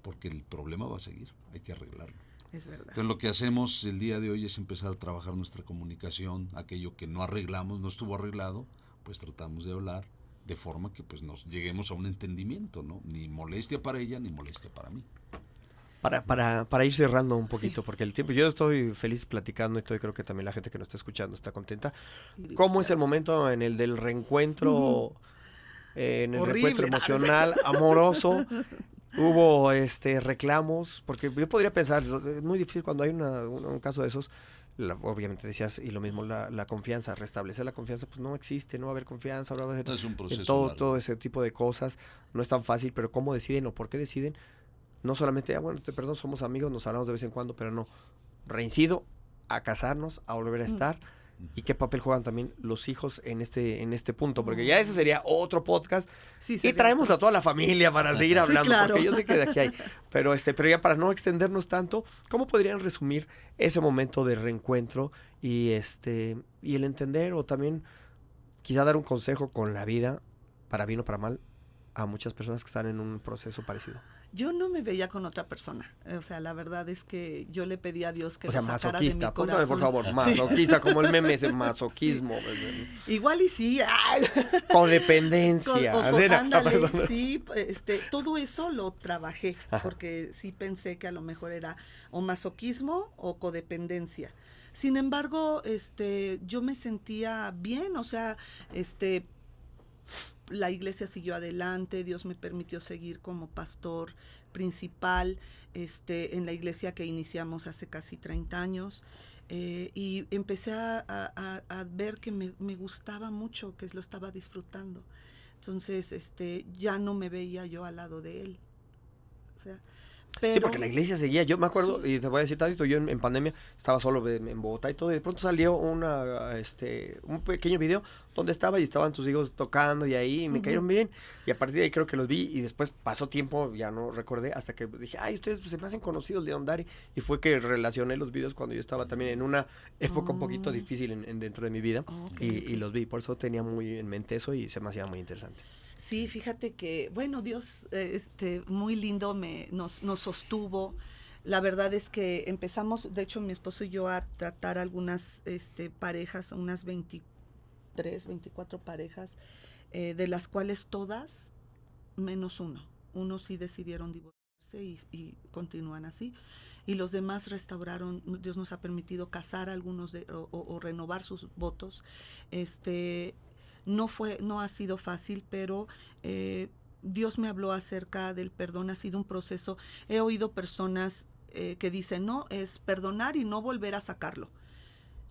porque el problema va a seguir, hay que arreglarlo. Es verdad. Entonces lo que hacemos el día de hoy es empezar a trabajar nuestra comunicación, aquello que no arreglamos, no estuvo arreglado, pues tratamos de hablar de forma que pues nos lleguemos a un entendimiento, ¿no? Ni molestia para ella, ni molestia para mí. Para ir cerrando un poquito, sí, porque el tiempo, yo estoy feliz platicando y creo que también la gente que nos está escuchando está contenta. ¿Cómo es el momento en el del reencuentro, en el horrible, reencuentro emocional, amoroso? Hubo reclamos, porque yo podría pensar, es muy difícil cuando hay un caso de esos, obviamente decías, y lo mismo, la confianza, restablecer la confianza, pues no existe, no va a haber confianza, ahora va a haber Es un proceso todo ese tipo de cosas, no es tan fácil, pero cómo deciden o por qué deciden. No solamente, bueno, te perdono, somos amigos, nos hablamos de vez en cuando, pero no. Reincido a casarnos, a volver a estar. ¿Y qué papel juegan también los hijos en este punto? Porque ya ese sería otro podcast. Sí, y traemos a toda la familia para seguir hablando, sí, claro. porque yo sé que de aquí hay. Pero ya para no extendernos tanto, ¿cómo podrían resumir ese momento de reencuentro y el entender o también quizá dar un consejo con la vida, para bien o para mal, a muchas personas que están en un proceso parecido? Yo no me veía con otra persona. O sea, la verdad es que yo le pedí a Dios que lo sacara masoquista. de mi Apúntame, por corazón. favor. Masoquista, sí. Como el meme ese masoquismo. Sí. Igual y sí. Codependencia. Ándale, sí, todo eso lo trabajé. Ajá. Porque sí pensé que a lo mejor era o masoquismo o codependencia. Sin embargo, yo me sentía bien, o sea, la iglesia siguió adelante, Dios me permitió seguir como pastor principal en la iglesia que iniciamos hace casi 30 años y empecé a ver que me gustaba mucho, que lo estaba disfrutando. Entonces, ya no me veía yo al lado de él. O sea, pero, sí, porque la iglesia seguía. Yo me acuerdo, sí. Y te voy a decir, Tadito, yo en pandemia estaba solo en Bogotá y todo, y de pronto salió un pequeño video donde estaban tus hijos tocando y ahí y me cayeron bien, y a partir de ahí creo que los vi, y después pasó tiempo, ya no recordé, hasta que dije, ay, ustedes pues, se me hacen conocidos, León Dari, y fue que relacioné los videos cuando yo estaba también en una época un poquito difícil dentro de mi vida, y los vi, por eso tenía muy en mente eso y se me hacía muy interesante. Sí, fíjate que, bueno, Dios muy lindo nos sostuvo. La verdad es que empezamos, de hecho, mi esposo y yo a tratar algunas parejas, unas 23, 24 parejas, de las cuales todas, menos uno. Unos sí decidieron divorciarse y continúan así. Y los demás restauraron, Dios nos ha permitido casar a algunos o renovar sus votos. No ha sido fácil, pero Dios me habló acerca del perdón, ha sido un proceso. He oído personas que dicen, no, es perdonar y no volver a sacarlo.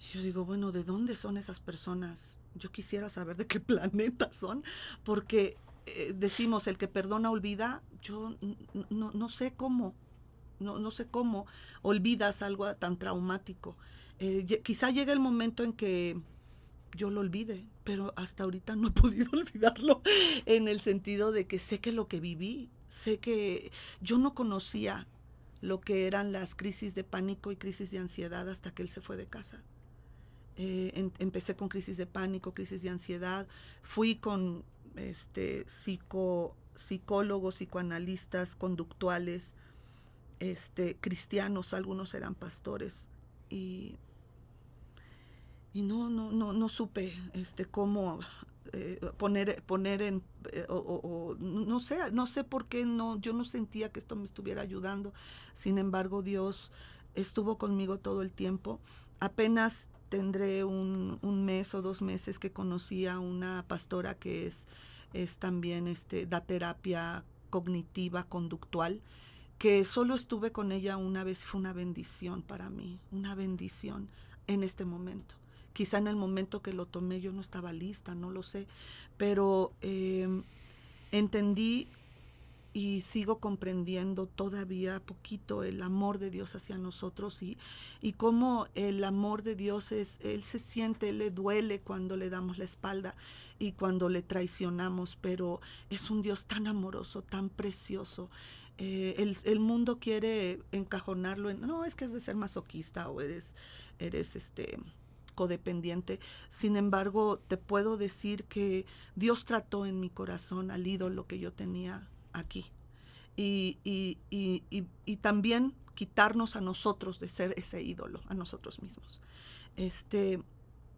Y yo digo, bueno, ¿de dónde son esas personas? Yo quisiera saber de qué planeta son, porque decimos, el que perdona olvida. Yo no sé cómo, no sé cómo olvidas algo tan traumático. Quizá llegue el momento en que yo lo olvide, pero hasta ahorita no he podido olvidarlo, en el sentido de que sé que lo que viví, sé que yo no conocía lo que eran las crisis de pánico y crisis de ansiedad hasta que él se fue de casa. Empecé con crisis de pánico, crisis de ansiedad, fui con psicólogos, psicoanalistas, conductuales, cristianos, algunos eran pastores, y no supe cómo poner en, no sé por qué yo no sentía que esto me estuviera ayudando. Sin embargo, Dios estuvo conmigo todo el tiempo. Apenas tendré un mes o 2 meses que conocí a una pastora que es también, da terapia cognitiva conductual, que solo estuve con ella una vez y fue una bendición para mí, una bendición en este momento. Quizá en el momento que lo tomé yo no estaba lista, no lo sé, pero entendí y sigo comprendiendo todavía poquito el amor de Dios hacia nosotros y cómo el amor de Dios Él se siente, le duele cuando le damos la espalda y cuando le traicionamos, pero es un Dios tan amoroso, tan precioso. El mundo quiere encajonarlo en, no, es que has de ser masoquista o eres codependiente. Sin embargo, te puedo decir que Dios trató en mi corazón al ídolo que yo tenía aquí y también quitarnos a nosotros de ser ese ídolo, a nosotros mismos.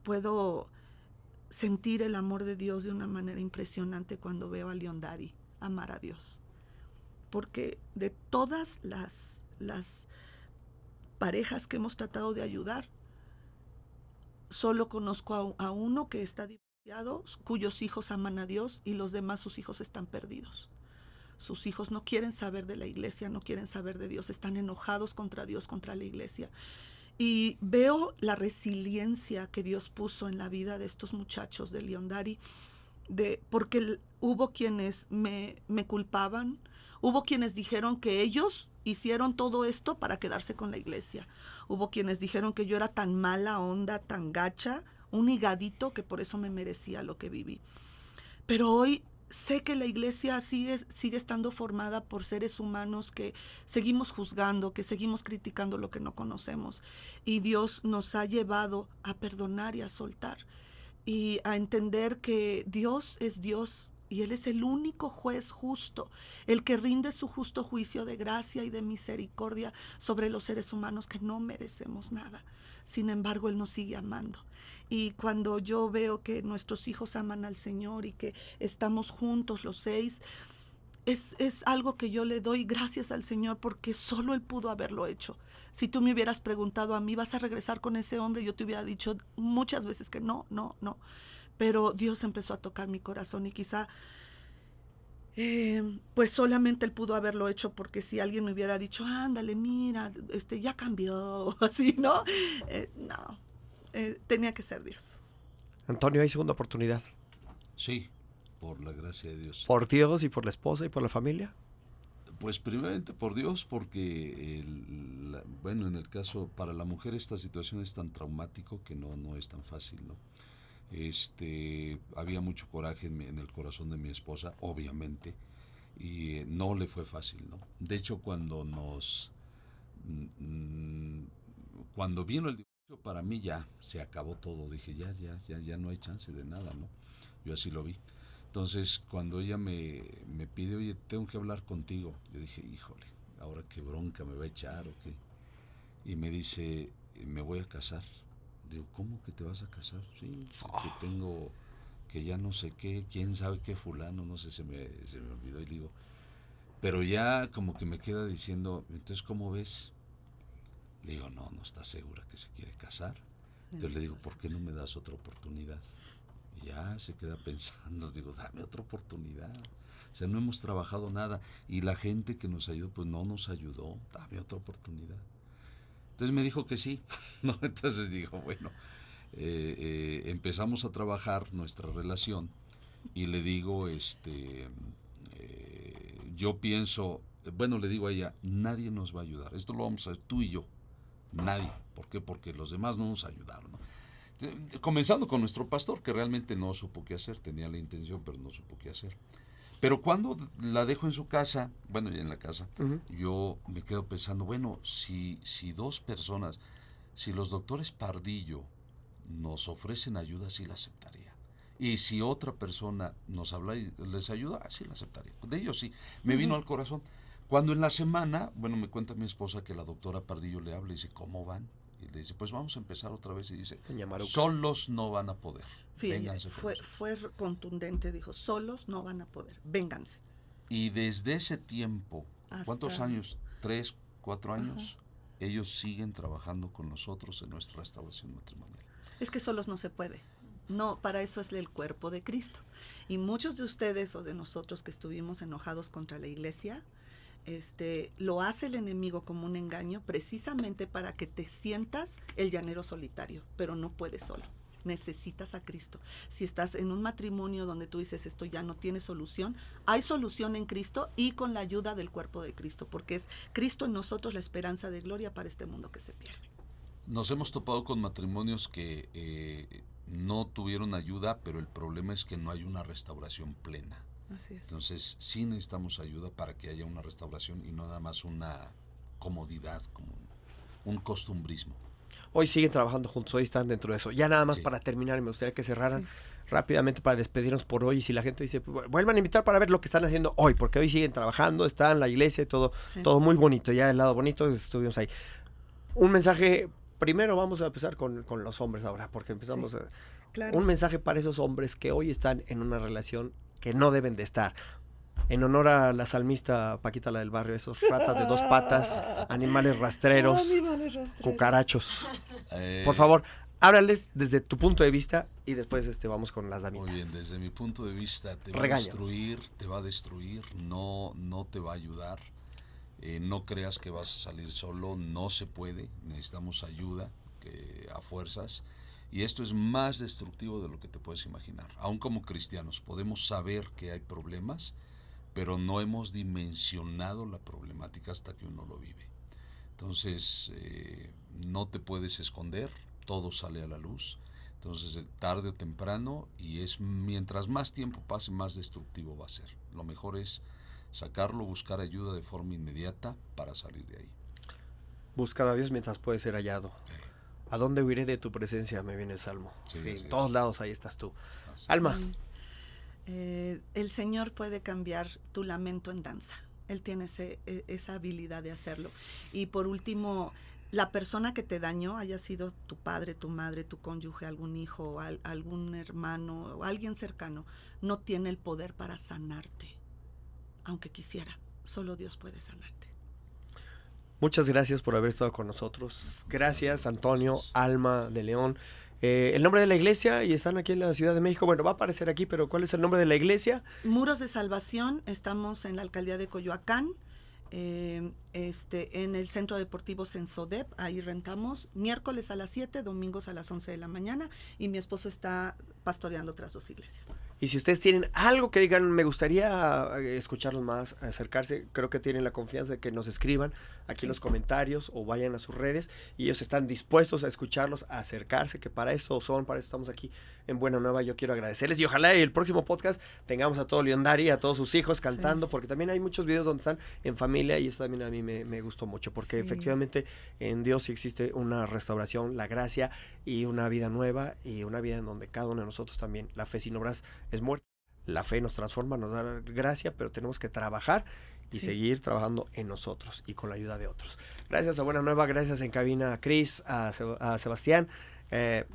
Puedo sentir el amor de Dios de una manera impresionante cuando veo a Leondari amar a Dios, porque de todas las parejas que hemos tratado de ayudar, solo conozco a uno que está divorciado, cuyos hijos aman a Dios y los demás sus hijos están perdidos. Sus hijos no quieren saber de la iglesia, no quieren saber de Dios, están enojados contra Dios, contra la iglesia. Y veo la resiliencia que Dios puso en la vida de estos muchachos de Leondari, porque hubo quienes me culpaban, hubo quienes dijeron que ellos hicieron todo esto para quedarse con la iglesia, hubo quienes dijeron que yo era tan mala onda, tan gacha, un higadito, que por eso me merecía lo que viví. Pero hoy sé que la iglesia sigue estando formada por seres humanos que seguimos juzgando, que seguimos criticando lo que no conocemos. Y Dios nos ha llevado a perdonar y a soltar. Y a entender que Dios es Dios y Él es el único juez justo, el que rinde su justo juicio de gracia y de misericordia sobre los seres humanos que no merecemos nada. Sin embargo, Él nos sigue amando. Y cuando yo veo que nuestros hijos aman al Señor y que estamos juntos los 6, es algo que yo le doy gracias al Señor, porque solo Él pudo haberlo hecho. Si tú me hubieras preguntado a mí, ¿vas a regresar con ese hombre? Yo te hubiera dicho muchas veces que no. Pero Dios empezó a tocar mi corazón y quizá pues solamente Él pudo haberlo hecho, porque si alguien me hubiera dicho, ándale, mira, ya cambió, así, ¿no? No. Tenía que ser Dios. Antonio, ¿hay segunda oportunidad? Sí, por la gracia de Dios. ¿Por Dios y por la esposa y por la familia? Pues primeramente por Dios, porque bueno, en el caso, para la mujer esta situación es tan traumático que no es tan fácil, ¿no? Había mucho coraje en el corazón de mi esposa, obviamente, y no le fue fácil, ¿no? De hecho, cuando vino el divorcio, para mí ya se acabó todo. Dije, ya no hay chance de nada, ¿no? Yo así lo vi. Entonces, cuando ella me pide, oye, tengo que hablar contigo, yo dije, híjole, ahora qué bronca me va a echar o qué. Y me dice, me voy a casar. Digo, ¿cómo que te vas a casar? Sí, que tengo, que ya no sé qué, quién sabe qué fulano, no sé, se me olvidó. Y digo, pero ya como que me queda diciendo, entonces, ¿cómo ves? Le digo, no está segura que se quiere casar. Entonces le digo, ¿por qué no me das otra oportunidad? Y ya se queda pensando, digo, dame otra oportunidad. O sea, no hemos trabajado nada. Y la gente que nos ayudó, pues no nos ayudó, dame otra oportunidad. Entonces me dijo que sí, ¿no? Entonces dijo, bueno, empezamos a trabajar nuestra relación y le digo, yo pienso, bueno, le digo a ella, nadie nos va a ayudar, esto lo vamos a hacer tú y yo, nadie. ¿Por qué? Porque los demás no nos ayudaron, ¿no? Comenzando con nuestro pastor, que realmente no supo qué hacer, tenía la intención, pero no supo qué hacer. Pero cuando la dejo en su casa, bueno, ya en la casa, yo me quedo pensando, bueno, si 2 personas, si los doctores Pardillo nos ofrecen ayuda, sí la aceptaría. Y si otra persona nos habla y les ayuda, sí la aceptaría. De ellos sí, me vino al corazón. Cuando en la semana, bueno, me cuenta mi esposa que la doctora Pardillo le habla y dice, ¿cómo van? Y le dice, pues vamos a empezar otra vez. Y dice, Ñamaruca. solos no van a poder. Sí, Vénganse con fue nosotros. contundente, dijo, solos no van a poder, vénganse. Y desde ese tiempo, ¿cuántos Hasta- años? 3, 4 años. Ellos siguen trabajando con nosotros en nuestra restauración matrimonial. Es que solos no se puede. No, para eso es el cuerpo de Cristo. Y muchos de ustedes o de nosotros que estuvimos enojados contra la iglesia, lo hace el enemigo como un engaño precisamente para que te sientas el llanero solitario, pero no puedes solo. Necesitas a Cristo. Si estás en un matrimonio donde tú dices esto ya no tiene solución, hay solución en Cristo y con la ayuda del cuerpo de Cristo, porque es Cristo en nosotros la esperanza de gloria para este mundo que se pierde. Nos hemos topado con matrimonios que no tuvieron ayuda, pero el problema es que no hay una restauración plena. Así es. Entonces sí necesitamos ayuda para que haya una restauración y no nada más una comodidad, como un costumbrismo. Hoy siguen trabajando juntos, hoy están dentro de eso. Ya nada más Sí. para terminar, me gustaría que cerraran rápidamente para despedirnos por hoy. Y si la gente dice, vuelvan a invitar para ver lo que están haciendo hoy, porque hoy siguen trabajando, están en la iglesia y todo, Sí. todo muy bonito. Ya del lado bonito estuvimos ahí. Un mensaje, primero vamos a empezar con los hombres ahora, porque empezamos Sí, a... Claro. Un mensaje para esos hombres que hoy están en una relación que no deben de estar. En honor a la salmista Paquita, la del barrio, esos ratas de 2 patas, animales rastreros, cucarachos. Por favor, háblales desde tu punto de vista y después vamos con las damitas. Muy bien, desde mi punto de vista te va a destruir, no te va a ayudar. No creas que vas a salir solo, no se puede, necesitamos ayuda a fuerzas. Y esto es más destructivo de lo que te puedes imaginar. Aún como cristianos podemos saber que hay problemas, pero no hemos dimensionado la problemática hasta que uno lo vive. Entonces, no te puedes esconder, todo sale a la luz. Entonces, tarde o temprano, y mientras más tiempo pase, más destructivo va a ser. Lo mejor es sacarlo, buscar ayuda de forma inmediata para salir de ahí. Buscar a Dios mientras puede ser hallado. ¿A dónde huiré de tu presencia? Me viene el Salmo. Sí, en todos lados ahí estás tú. Alma. Sí. El Señor puede cambiar tu lamento en danza. Él tiene esa habilidad de hacerlo. Y por último, la persona que te dañó, haya sido tu padre, tu madre, tu cónyuge, algún hijo, algún hermano o alguien cercano, no tiene el poder para sanarte. Aunque quisiera, solo Dios puede sanarte. Muchas gracias por haber estado con nosotros. Gracias, Antonio, Alma de León. El nombre de la iglesia, y están aquí en la Ciudad de México, bueno, va a aparecer aquí, pero ¿cuál es el nombre de la iglesia? Muros de Salvación, estamos en la alcaldía de Coyoacán, en el Centro Deportivo Sensodep, ahí rentamos miércoles a las 7, domingos a las 11 de la mañana, y mi esposo está pastoreando otras 2 iglesias. Y si ustedes tienen algo que digan, me gustaría escucharlos más, acercarse, creo que tienen la confianza de que nos escriban aquí en los comentarios o vayan a sus redes y ellos están dispuestos a escucharlos, a acercarse, que para eso estamos aquí en Buena Nueva. Yo quiero agradecerles y ojalá en el próximo podcast tengamos a todo Leondari, a todos sus hijos cantando, porque también hay muchos videos donde están en familia y eso también a mí me gustó mucho, porque efectivamente en Dios sí existe una restauración, la gracia y una vida nueva y una vida en donde cada uno de nosotros también, la fe sin obras es muerta. La fe nos transforma, nos da gracia, pero tenemos que trabajar y seguir trabajando en nosotros y con la ayuda de otros. Gracias a Buena Nueva, gracias en cabina a Cris, a Sebastián,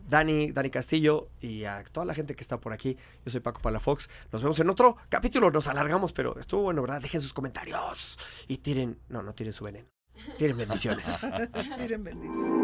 Dani Castillo y a toda la gente que está por aquí. Yo soy Paco Palafox. Nos vemos en otro capítulo. Nos alargamos, pero estuvo bueno, ¿verdad? Dejen sus comentarios y no tiren su veneno. Tiren bendiciones. Tiren bendiciones.